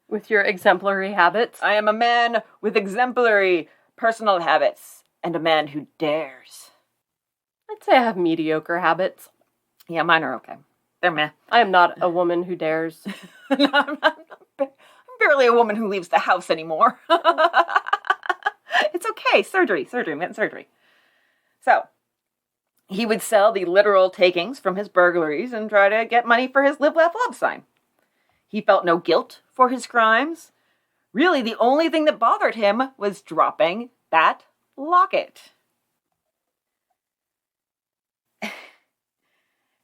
With your exemplary habits? I am a man with exemplary personal habits and a man who dares. I'd say I have mediocre habits. Yeah, mine are okay. They're meh. I am not a woman who dares. No, I'm barely a woman who leaves the house anymore. It's okay. Surgery. I'm getting surgery. So, he would sell the literal takings from his burglaries and try to get money for his Live, Laugh, Love sign. He felt no guilt for his crimes. Really, the only thing that bothered him was dropping that locket.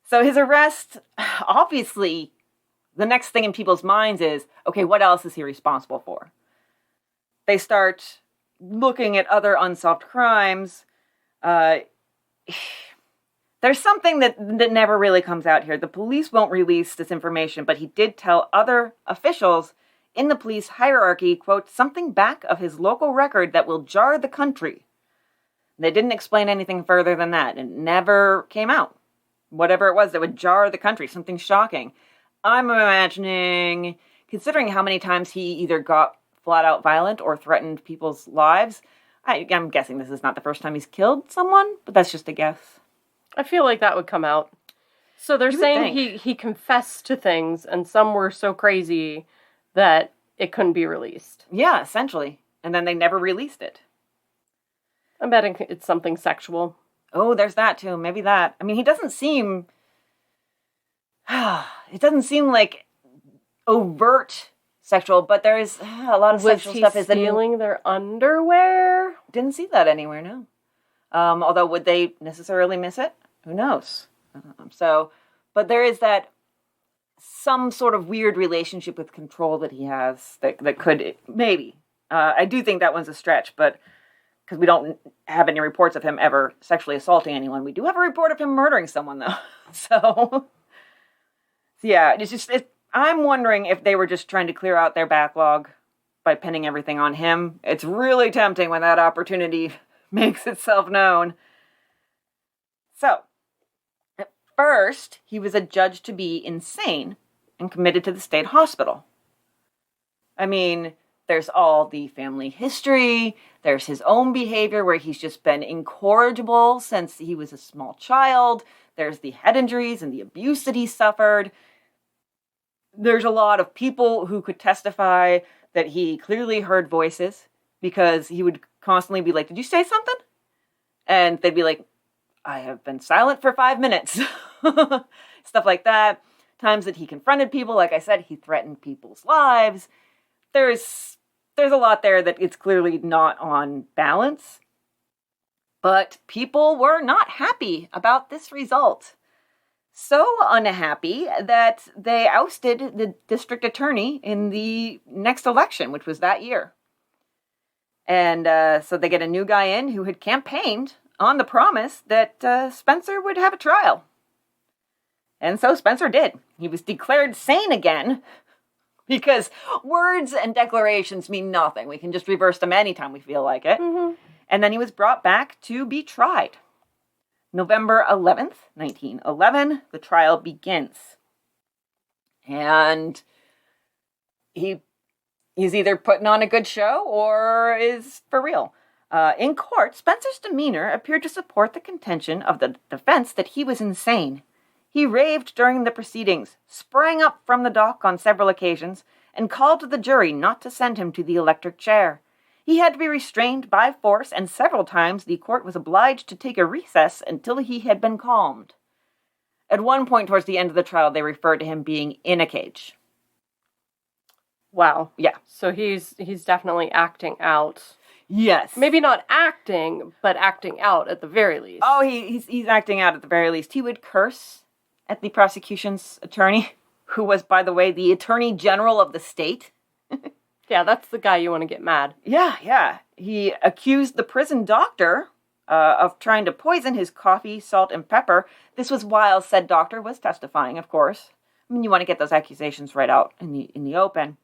So his arrest, obviously, the next thing in people's minds is, okay, what else is he responsible for? They start looking at other unsolved crimes. There's something that never really comes out here. The police won't release this information, but he did tell other officials in the police hierarchy, quote, something back of his local record that will jar the country. They didn't explain anything further than that. It never came out. Whatever it was that would jar the country, something shocking. I'm imagining, considering how many times he either got flat out violent or threatened people's lives, I'm guessing this is not the first time he's killed someone, but that's just a guess. I feel like that would come out. So they're saying he confessed to things, and some were so crazy that it couldn't be released. Yeah, essentially. And then they never released it. I'm betting it's something sexual. Oh, there's that too. Maybe that. I mean, he doesn't seem... It doesn't seem like overt sexual, but there's a lot of sexual stuff. Was he stealing their underwear? Didn't see that anywhere, no. Although, would they necessarily miss it? Who knows? But there is that some sort of weird relationship with control that he has that could, maybe. I do think that one's a stretch, but because we don't have any reports of him ever sexually assaulting anyone. We do have a report of him murdering someone, though. So yeah, I'm wondering if they were just trying to clear out their backlog by pinning everything on him. It's really tempting when that opportunity makes itself known. So, at first, he was adjudged to be insane and committed to the state hospital. I mean, there's all the family history, there's his own behavior where he's just been incorrigible since he was a small child, there's the head injuries and the abuse that he suffered. There's a lot of people who could testify that he clearly heard voices because he would constantly be like, did you say something? And they'd be like, I have been silent for 5 minutes. Stuff like that. Times that he confronted people. Like I said, he threatened people's lives. There's a lot there that it's clearly not on balance. But people were not happy about this result. So unhappy that they ousted the district attorney in the next election, which was that year. And so they get a new guy in who had campaigned on the promise that Spencer would have a trial. And so Spencer did. He was declared sane again because words and declarations mean nothing. We can just reverse them anytime we feel like it. Mm-hmm. And then he was brought back to be tried. November 11th, 1911, the trial begins. And he's either putting on a good show or is for real. In court, Spencer's demeanor appeared to support the contention of the defense that he was insane. He raved during the proceedings, sprang up from the dock on several occasions, and called to the jury not to send him to the electric chair. He had to be restrained by force, and several times the court was obliged to take a recess until he had been calmed. At one point towards the end of the trial, they referred to him being in a cage. Wow. Yeah. So he's definitely acting out. Yes. Maybe not acting, but acting out at the very least. Oh, he's acting out at the very least. He would curse at the prosecution's attorney, who was, by the way, the Attorney General of the state. Yeah, that's the guy you want to get mad. Yeah. He accused the prison doctor of trying to poison his coffee, salt, and pepper. This was while said doctor was testifying, of course. I mean, you want to get those accusations right out in the open.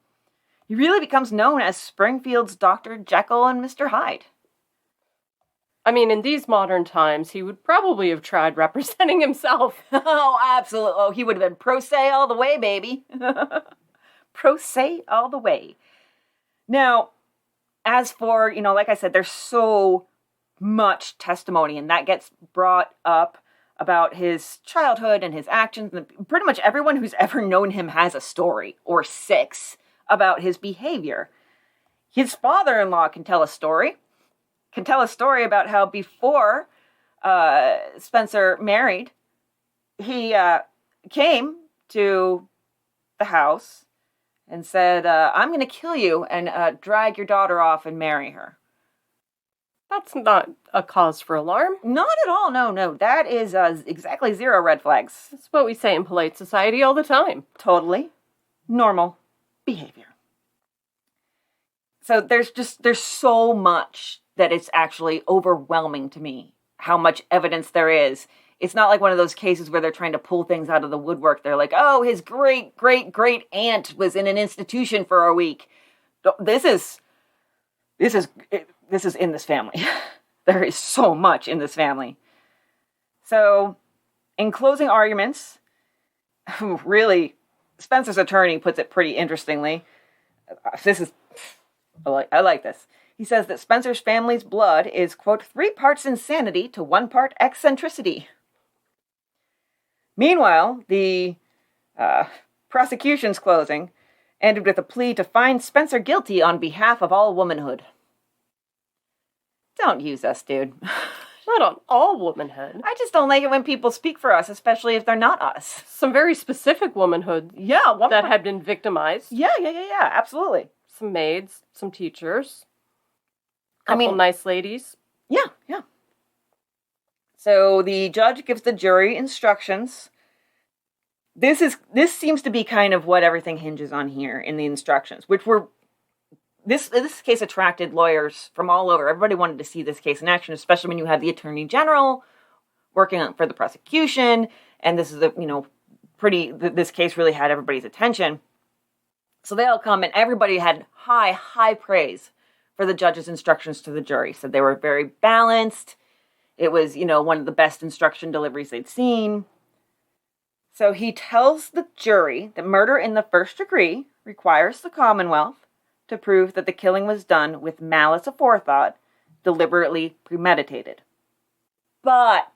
He really becomes known as Springfield's Dr. Jekyll and Mr. Hyde. I mean, in these modern times, he would probably have tried representing himself. Oh, absolutely. Oh, he would have been pro se all the way, baby. Pro se all the way. Now, as for, like I said, there's so much testimony, and that gets brought up about his childhood and his actions. And pretty much everyone who's ever known him has a story, or 6, about his behavior. His father-in-law can tell a story about how before Spencer married, he came to the house and said, I'm going to kill you and drag your daughter off and marry her. That's not a cause for alarm. Not at all, no. That is exactly 0 red flags. That's what we say in polite society all the time. Totally normal behavior. So there's so much that it's actually overwhelming to me how much evidence there is. It's not like one of those cases where they're trying to pull things out of the woodwork. They're like, oh, his great aunt was in an institution for a week. This is in this family. There is so much in this family. So, in closing arguments, really, Spencer's attorney puts it pretty interestingly. I like this. He says that Spencer's family's blood is, quote, 3 parts insanity to 1 part eccentricity. Meanwhile, the prosecution's closing ended with a plea to find Spencer guilty on behalf of all womanhood. Don't use us, dude. Not on all womanhood. I just don't like it when people speak for us, especially if they're not us. Some very specific womanhood that had been victimized. Yeah, absolutely. Some maids, some teachers. Couple nice ladies. Yeah. So the judge gives the jury instructions. This seems to be kind of what everything hinges on here in the instructions, which were this case attracted lawyers from all over. Everybody wanted to see this case in action, especially when you have the Attorney General working for the prosecution, and this is this case really had everybody's attention. So they all come, and everybody had high praise for the judge's instructions to the jury. Said they were very balanced. It was, one of the best instruction deliveries they'd seen. So he tells the jury that murder in the first degree requires the Commonwealth to prove that the killing was done with malice aforethought, deliberately premeditated. But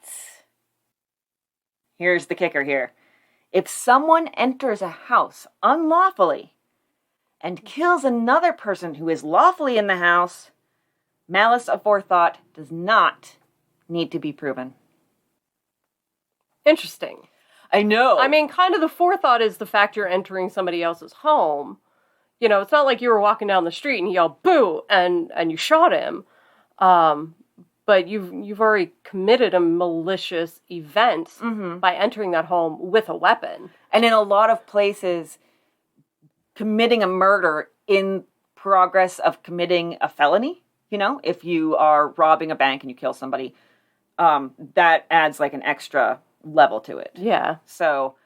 here's the kicker here. If someone enters a house unlawfully and kills another person who is lawfully in the house, malice aforethought does not need to be proven. Interesting. I know. I mean, kind of the forethought is the fact you're entering somebody else's home. It's not like you were walking down the street and you yelled, boo, and you shot him. But you've already committed a malicious event by entering that home with a weapon. And in a lot of places, committing a murder in progress of committing a felony, if you are robbing a bank and you kill somebody, that adds like an extra level to it. Yeah. So,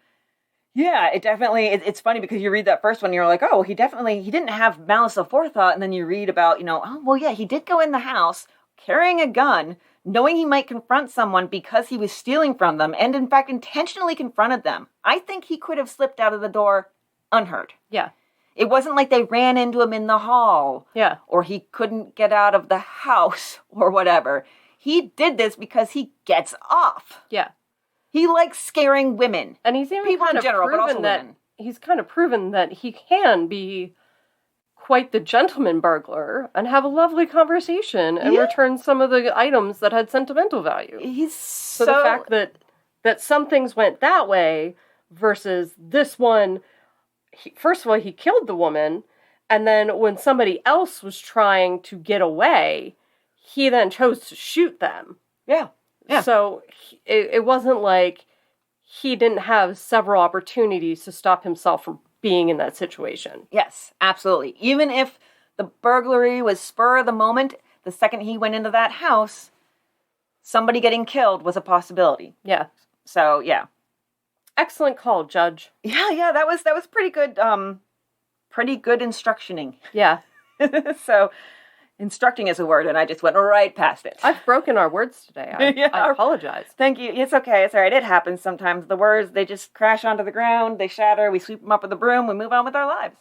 yeah, it's funny because you read that first one and you're like, oh, he didn't have malice aforethought. And then you read about, he did go in the house carrying a gun, knowing he might confront someone because he was stealing from them and, in fact, intentionally confronted them. I think he could have slipped out of the door unheard. Yeah. It wasn't like they ran into him in the hall. Yeah. Or he couldn't get out of the house or whatever. He did this because he gets off. Yeah. He likes scaring women. And he's even people kind in of general, but also proven that women. He's kind of proven that he can be quite the gentleman burglar and have a lovely conversation and return some of the items that had sentimental value. So the fact that some things went that way versus this one, first of all, he killed the woman, and then when somebody else was trying to get away, he then chose to shoot them. Yeah. So it wasn't like he didn't have several opportunities to stop himself from being in that situation. Yes, absolutely. Even if the burglary was spur of the moment, the second he went into that house, somebody getting killed was a possibility. Yeah. So, yeah. Excellent call, Judge. Yeah, that was pretty good, instructioning. Yeah. So, instructing is a word, and I just went right past it. I've broken our words today. I apologize. Thank you. It's okay. It's all right. It happens sometimes. The words, they just crash onto the ground. They shatter. We sweep them up with a broom. We move on with our lives.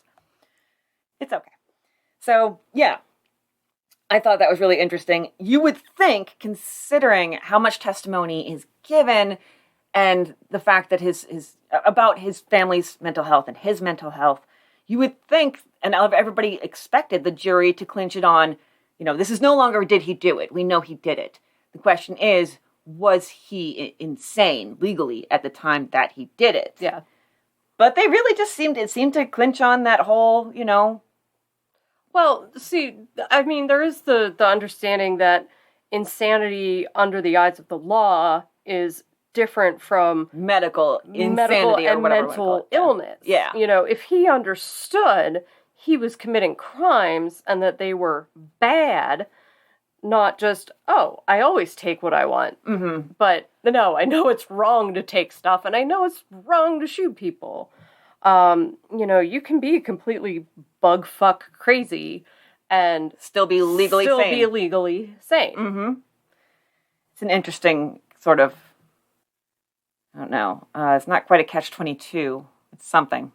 It's okay. So, yeah. I thought that was really interesting. You would think, considering how much testimony is given and the fact that about his family's mental health and his mental health, you would think, and everybody expected the jury to clinch it on, this is no longer did he do it. We know he did it. The question is, was he insane legally at the time that he did it? Yeah. But they really just seemed to clinch on that whole, Well, see, I mean, there is the understanding that insanity under the eyes of the law is different from medical insanity and or whatever mental illness. Yeah. If he understood he was committing crimes and that they were bad, not just, oh, I always take what I want. Mm-hmm. But no, I know it's wrong to take stuff and I know it's wrong to shoot people. You can be completely bug fuck crazy and still be legally sane. Mm-hmm. It's an interesting sort of, I don't know. It's not quite a catch-22. It's something.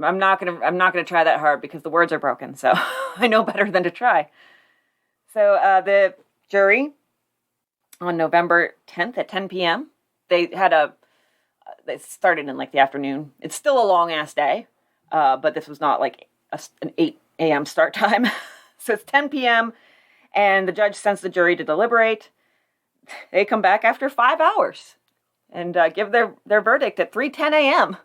I'm not gonna try that hard because the words are broken. So I know better than to try. So the jury on November 10th at 10 p.m. They started in the afternoon. It's still a long ass day, but this was not an 8 a.m. start time. So it's 10 p.m. and the judge sends the jury to deliberate. They come back after 5 hours and give their verdict at 3:10 a.m.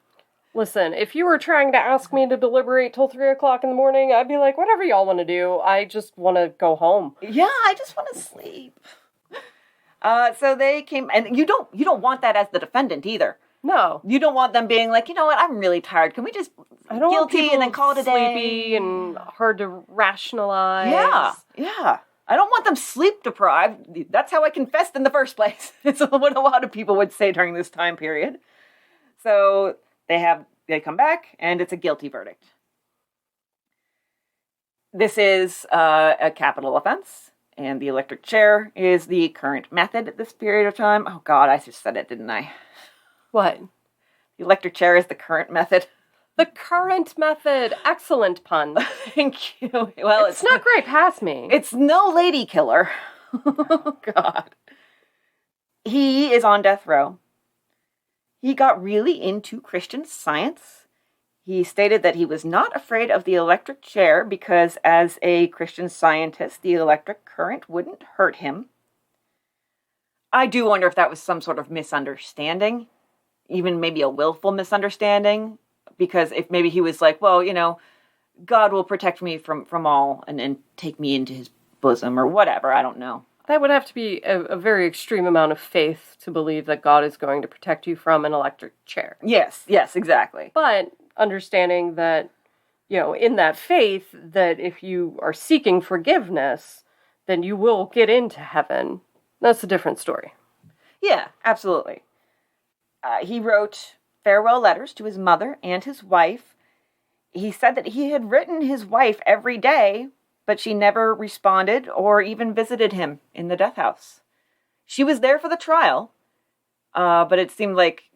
Listen, if you were trying to ask me to deliberate till 3 o'clock in the morning, I'd be like, whatever y'all want to do. I just want to go home. Yeah, I just want to sleep. So they came, and you don't want that as the defendant either. No. You don't want them being like, you know what, I'm really tired. Can we just guilty and then call it a day? Sleepy and hard to rationalize. Yeah. I don't want them sleep deprived. That's how I confessed in the first place. It's what a lot of people would say during this time period. So they come back, and it's a guilty verdict. This is a capital offense, and the electric chair is the current method at this period of time. Oh, God, I just said it, didn't I? What? The electric chair is the current method. The current method. Excellent pun. Thank you. Well, it's not great past me. It's no lady killer. Oh, God. He is on death row. He got really into Christian Science. He stated that he was not afraid of the electric chair because as a Christian Scientist, the electric current wouldn't hurt him. I do wonder if that was some sort of misunderstanding, even maybe a willful misunderstanding, because if maybe he was like, well, God will protect me from all and take me into his bosom or whatever, I don't know. That would have to be a very extreme amount of faith to believe that God is going to protect you from an electric chair. Yes, exactly. But understanding that, in that faith, that if you are seeking forgiveness, then you will get into heaven. That's a different story. Yeah, absolutely. He wrote farewell letters to his mother and his wife. He said that he had written his wife every day, but she never responded or even visited him in the death house. She was there for the trial, but it seemed like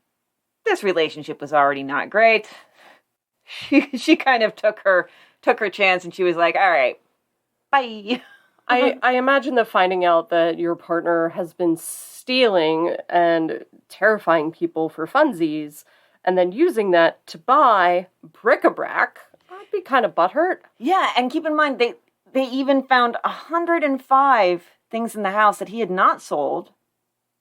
this relationship was already not great. She kind of took her chance, and she was like, all right, bye. I imagine that finding out that your partner has been stealing and terrifying people for funsies, and then using that to buy bric-a-brac, I'd be kind of butthurt. Yeah, and keep in mind, they even found 105 things in the house that he had not sold,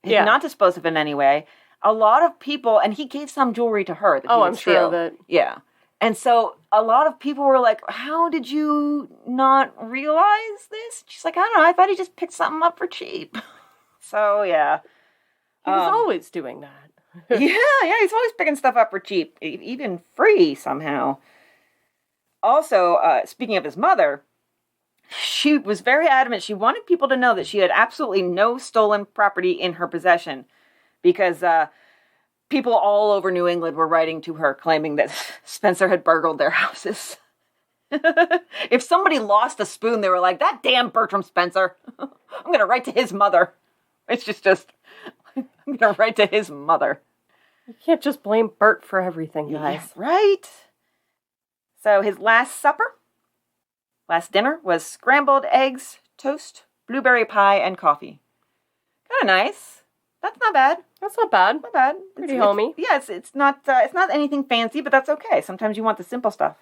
had not disposed of in any way. A lot of people, and he gave some jewelry to her that he would I'm steal. sure of it. Yeah. And so a lot of people were like, how did you not realize this? She's like, I don't know, I thought he just picked something up for cheap. So, yeah. He was always doing that. yeah, he's always picking stuff up for cheap, even free somehow. Also, speaking of his mother, she was very adamant. She wanted people to know that she had absolutely no stolen property in her possession because people all over New England were writing to her claiming that Spencer had burgled their houses. If somebody lost a spoon, they were like, that damn Bertram Spencer. I'm going to write to his mother. It's just, I'm going to write to his mother. You can't just blame Bert for everything, guys. Yeah, right? So his last dinner was scrambled eggs, toast, blueberry pie, and coffee. Kind of nice. That's not bad. That's not bad. Not bad. Pretty homey. It's not anything fancy, but that's okay. Sometimes you want the simple stuff.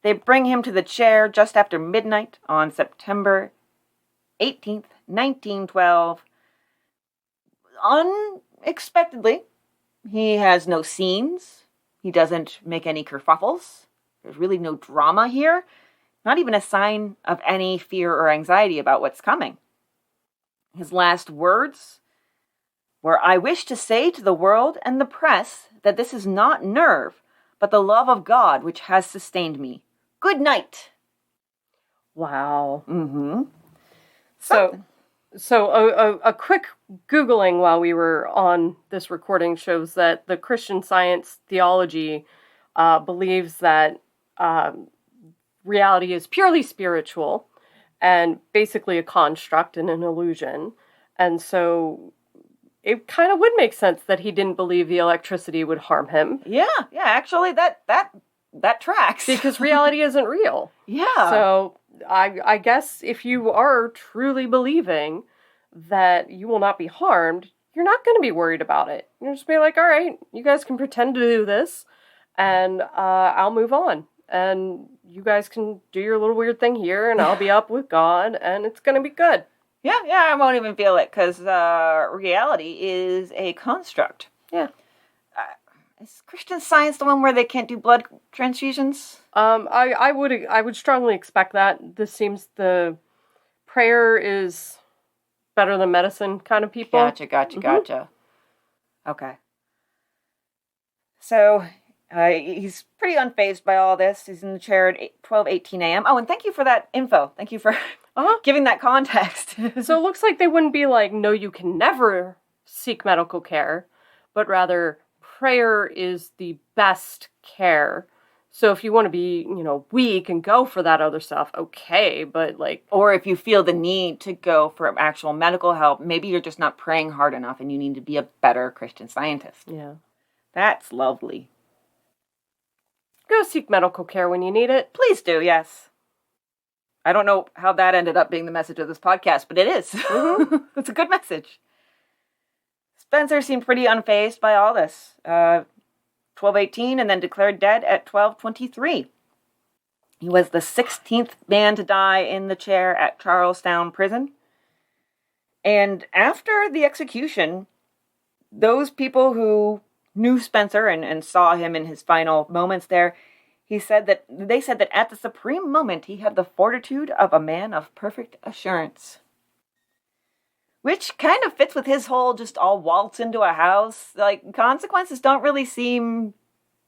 They bring him to the chair just after midnight on September 18th, 1912. Unexpectedly, he has no scenes. He doesn't make any kerfuffles. There's really no drama here. Not even a sign of any fear or anxiety about what's coming. His last words were, I wish to say to the world and the press that this is not nerve, but the love of God which has sustained me. Good night. Wow. Mm-hmm. So a quick Googling while we were on this recording shows that the Christian Science theology believes that reality is purely spiritual and basically a construct and an illusion. And so it kind of would make sense that he didn't believe the electricity would harm him. Yeah, actually that tracks. Because reality isn't real. Yeah. So I guess if you are truly believing that you will not be harmed, you're not going to be worried about it. You'll just be like, all right, you guys can pretend to do this, and I'll move on. And you guys can do your little weird thing here, and I'll be up with God, and it's going to be good. Yeah, I won't even feel it, because reality is a construct. Yeah. Is Christian Science the one where they can't do blood transfusions? I would strongly expect that. This seems the prayer is better than medicine kind of people. Gotcha. Okay. So, he's pretty unfazed by all this. He's in the chair at 12:18 a.m. Oh, and thank you for that info. Thank you for giving that context. So it looks like they wouldn't be like, no, you can never seek medical care, but rather prayer is the best care. So if you want to be, weak and go for that other stuff, okay, but or if you feel the need to go for actual medical help, maybe you're just not praying hard enough and you need to be a better Christian Scientist. Yeah. That's lovely. Go seek medical care when you need it. Please do, yes. I don't know how that ended up being the message of this podcast, but it is. Mm-hmm. It's a good message. Spencer seemed pretty unfazed by all this. 12:18 and then declared dead at 12:23. He was the 16th man to die in the chair at Charlestown Prison. And after the execution, those people who knew Spencer and saw him in his final moments there, they said that at the supreme moment he had the fortitude of a man of perfect assurance. Which kind of fits with his whole just all waltz into a house. Consequences don't really seem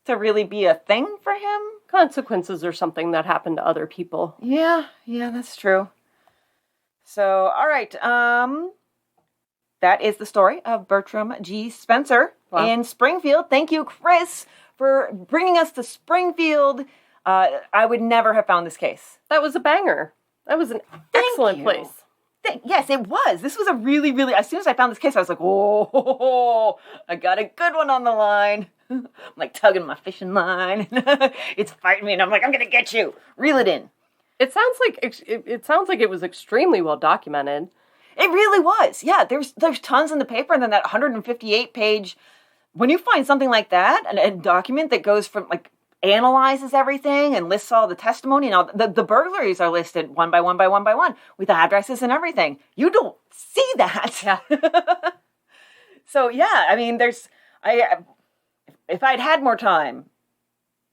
to really be a thing for him. Consequences are something that happen to other people. Yeah, that's true. So, all right. That is the story of Bertram G. Spencer in Springfield. Thank you, Chris, for bringing us to Springfield. I would never have found this case. That was a banger. That was an excellent place. Yes, it was. This was a really, really... As soon as I found this case, I was like, oh, I got a good one on the line. I'm tugging my fishing line. It's fighting me, and I'm like, I'm going to get you. Reel it in. It sounds like it was extremely well documented. It really was. Yeah, there's tons in the paper, and then that 158-page... When you find something like that, a document that goes from, analyzes everything and lists all the testimony. Now, the burglaries are listed one by one by one by one with addresses and everything. You don't see that. Yeah. So, yeah, I mean, if I'd had more time,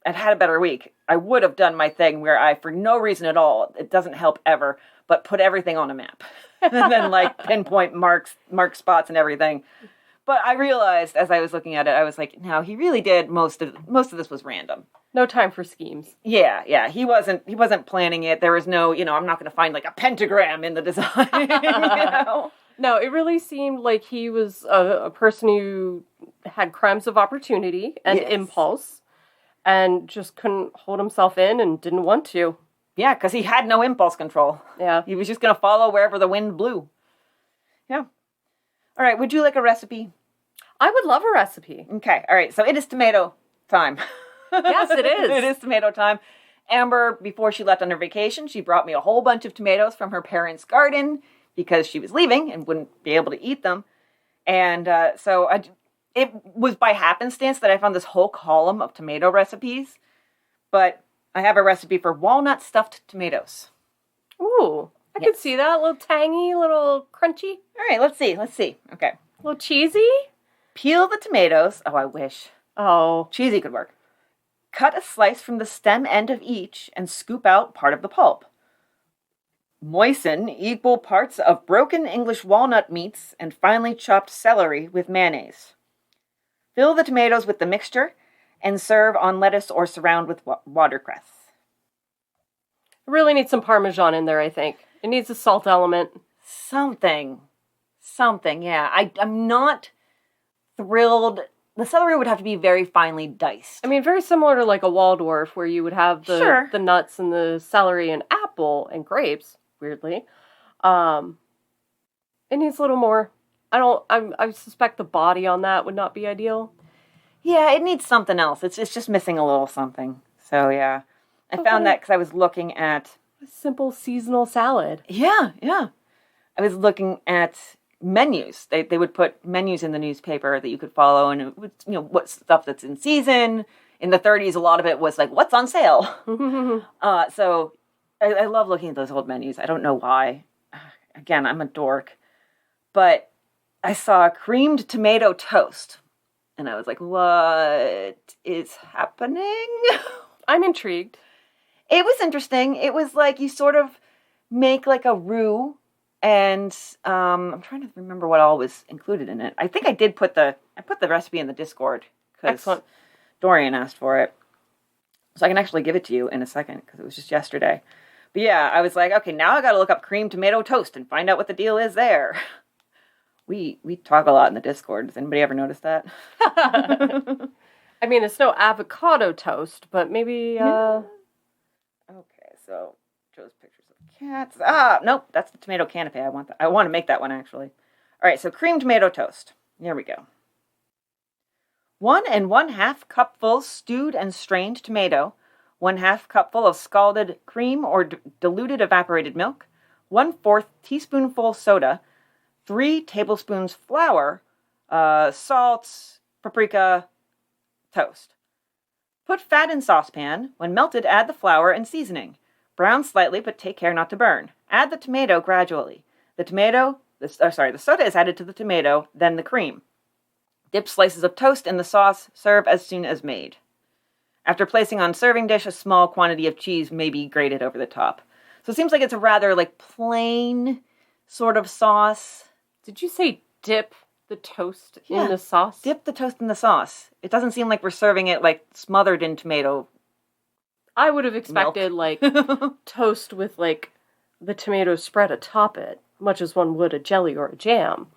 I'd had a better week, I would have done my thing where I, for no reason at all, it doesn't help ever, but put everything on a map. And then, like, pinpoint mark spots and everything. But I realized as I was looking at it, I was like, no, he really did. Most of this was random. No time for schemes. Yeah. He wasn't planning it. There was no, I'm not going to find like a pentagram in the design. No, it really seemed like he was a person who had crimes of opportunity and impulse and just couldn't hold himself in and didn't want to. Yeah, because he had no impulse control. Yeah. He was just going to follow wherever the wind blew. Yeah. All right, would you like a recipe? I would love a recipe. Okay, all right, so it is tomato time. Yes, it is. It is tomato time. Amber, before she left on her vacation, she brought me a whole bunch of tomatoes from her parents' garden because she was leaving and wouldn't be able to eat them. And so it was by happenstance that I found this whole column of tomato recipes. But I have a recipe for walnut stuffed tomatoes. Ooh, I can see that. A little tangy, a little crunchy. All right, let's see. Okay. A little cheesy. Peel the tomatoes. Oh, I wish. Oh. Cheesy could work. Cut a slice from the stem end of each and scoop out part of the pulp. Moisten equal parts of broken English walnut meats and finely chopped celery with mayonnaise. Fill the tomatoes with the mixture and serve on lettuce or surround with watercress. Really needs some Parmesan in there, I think. It needs a salt element. Something, yeah. I'm not thrilled. The celery would have to be very finely diced. I mean, very similar to like a Waldorf where you would have the nuts and the celery and apple and grapes, weirdly. It needs a little more. I suspect the body on that would not be ideal. Yeah, it needs something else. It's just missing a little something. So, yeah. I found that because I was looking at a simple seasonal salad. Yeah. I was looking at menus. They would put menus in the newspaper that you could follow, and it would, what stuff that's in season. In the 30s, a lot of it was like, what's on sale? So I love looking at those old menus. I don't know why. Again, I'm a dork. But I saw creamed tomato toast. And I was like, what is happening? I'm intrigued. It was interesting. It was like you sort of make like a roux, and I'm trying to remember what all was included in it. I think I put the recipe in the Discord because Dorian asked for it. So I can actually give it to you in a second because it was just yesterday. But yeah, I was like, okay, now I got to look up creamed tomato toast and find out what the deal is there. We talk a lot in the Discord. Does anybody ever notice that? I mean, it's no avocado toast, but maybe... Okay, so Joe's pictures of cats. Nope, that's the tomato canapé. I want to make that one, actually. All right, so creamed tomato toast. Here we go. 1 1/2 cupful stewed and strained tomato, 1/2 cupful of scalded cream or diluted evaporated milk, 1/4 teaspoonful soda, 3 tablespoons flour, salt, paprika, toast. Put fat in saucepan. When melted, add the flour and seasoning. Brown slightly, but take care not to burn. Add the tomato gradually. The soda is added to the tomato, then the cream. Dip slices of toast in the sauce. Serve as soon as made. After placing on serving dish, a small quantity of cheese may be grated over the top. So it seems like it's a rather like plain sort of sauce. Did you say dip the toast in the sauce? Dip the toast in the sauce. It doesn't seem like we're serving it like smothered in tomato. I would have expected like toast with like the tomato spread atop it, much as one would a jelly or a jam,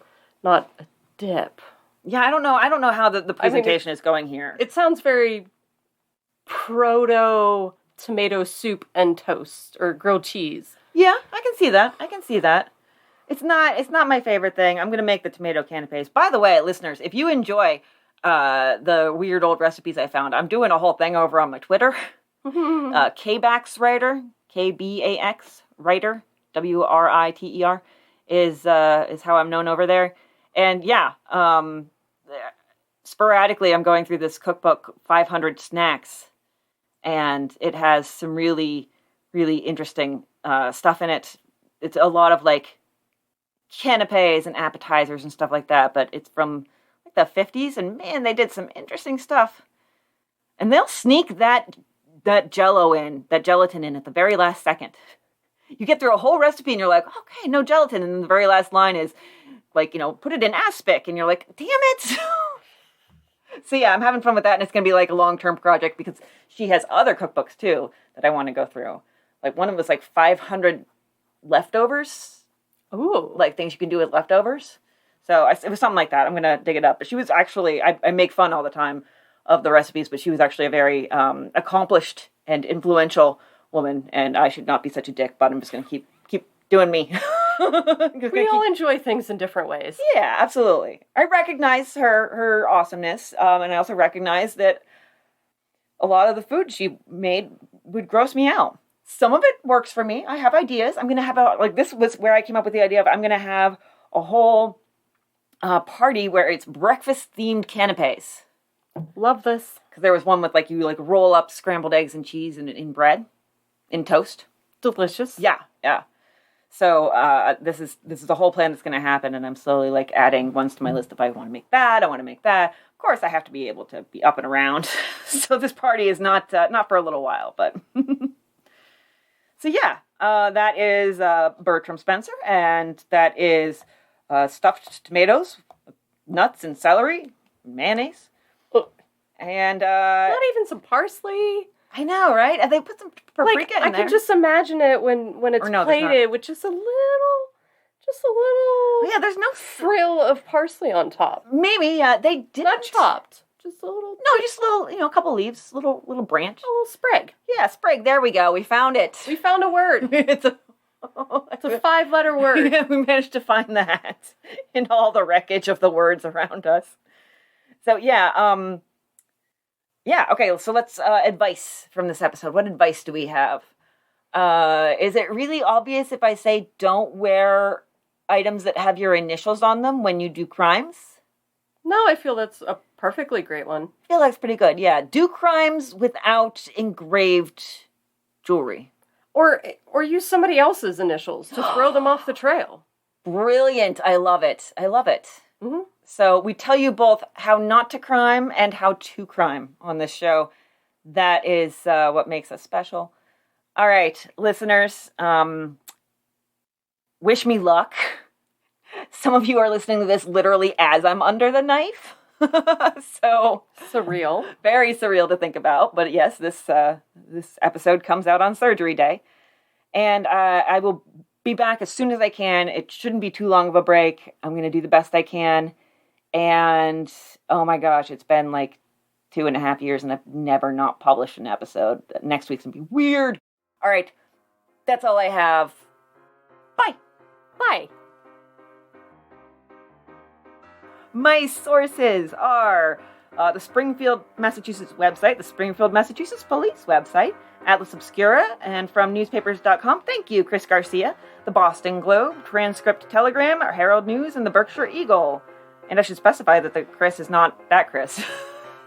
not a dip. Yeah, I don't know how the presentation is going here. It sounds very proto tomato soup and toast or grilled cheese. Yeah, I can see that. It's not my favorite thing. I'm going to make the tomato canapes. By the way, listeners, if you enjoy the weird old recipes I found, I'm doing a whole thing over on my Twitter. Kbax Writer, Kbax Writer, Writer, is how I'm known over there. And yeah, sporadically I'm going through this cookbook, 500 snacks. and it has some really, really interesting stuff in it. It's a lot of like canapes and appetizers and stuff like that, but it's from like the 50s, and man, they did some interesting stuff. And they'll sneak that gelatin in at the very last second. You get through a whole recipe and you're like, okay, no gelatin. And then the very last line is like, put it in aspic. And you're like, damn it. So yeah, I'm having fun with that. And it's going to be like a long-term project because she has other cookbooks too that I want to go through. Like one of them was like 500 leftovers. Ooh. Like things you can do with leftovers. So it was something like that. I'm going to dig it up. But she was actually, I make fun all the time of the recipes, but she was actually a very accomplished and influential woman, and I should not be such a dick, but I'm just going to keep doing me. We all enjoy things in different ways. Yeah, absolutely. I recognize her awesomeness, and I also recognize that a lot of the food she made would gross me out. Some of it works for me. I have ideas. I'm going to have this was where I came up with the idea of I'm going to have a whole party where it's breakfast-themed canapes. Love this. Because there was one with you roll up scrambled eggs and cheese in bread, in toast. Delicious. Yeah. So this is a whole plan that's going to happen, and I'm slowly adding ones to my list. If I want to make that, I want to make that. Of course, I have to be able to be up and around. So this party is not for a little while, but so yeah, that is Bertram Spencer, and that is stuffed tomatoes, nuts and celery, mayonnaise. And not even some parsley. I know, right? And they put some paprika in there. I could just imagine it when it's plated with just a little. Yeah, there's no frill of parsley on top. Maybe they didn't. Not chopped. Just a little. No, just a little, a couple leaves, little branch. A little sprig. Yeah, sprig. There we go. We found it. We found a word. It's a 5-letter word. Yeah, we managed to find that in all the wreckage of the words around us. So yeah, yeah, okay, so let's, advice from this episode. What advice do we have? Is it really obvious if I say don't wear items that have your initials on them when you do crimes? No, I feel that's a perfectly great one. I feel that's pretty good, yeah. Do crimes without engraved jewelry. Or use somebody else's initials to throw them off the trail. Brilliant. I love it. Mm-hmm. So we tell you both how not to crime and how to crime on this show. That is what makes us special. All right, listeners, wish me luck. Some of you are listening to this literally as I'm under the knife. So surreal. Very surreal to think about. But yes, this episode comes out on surgery day. And I will be back as soon as I can. It shouldn't be too long of a break. I'm going to do the best I can. And, oh my gosh, it's been 2.5 years and I've never not published an episode. Next week's going to be weird. All right, that's all I have. Bye. Bye. My sources are the Springfield, Massachusetts website, the Springfield, Massachusetts Police website, Atlas Obscura, and from newspapers.com. Thank you, Chris Garcia. The Boston Globe, Transcript Telegram, Herald News, and the Berkshire Eagle. And I should specify that the Chris is not that Chris.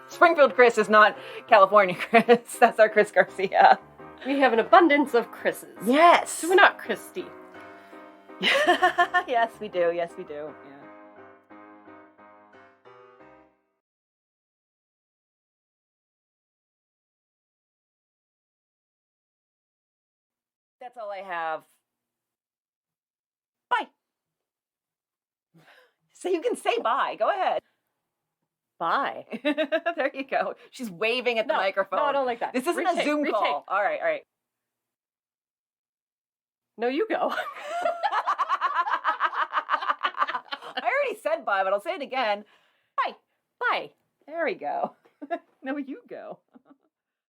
Springfield Chris is not California Chris. That's our Chris Garcia. We have an abundance of Chris's. Yes. Do we not, Christy? Yes, we do. Yeah. That's all I have. Bye. So you can say bye. Go ahead. Bye. There you go. She's waving at the microphone. No, I don't like that. This isn't a Zoom call. All right. No, you go. I already said bye, but I'll say it again. Bye. Bye. There we go. No, you go.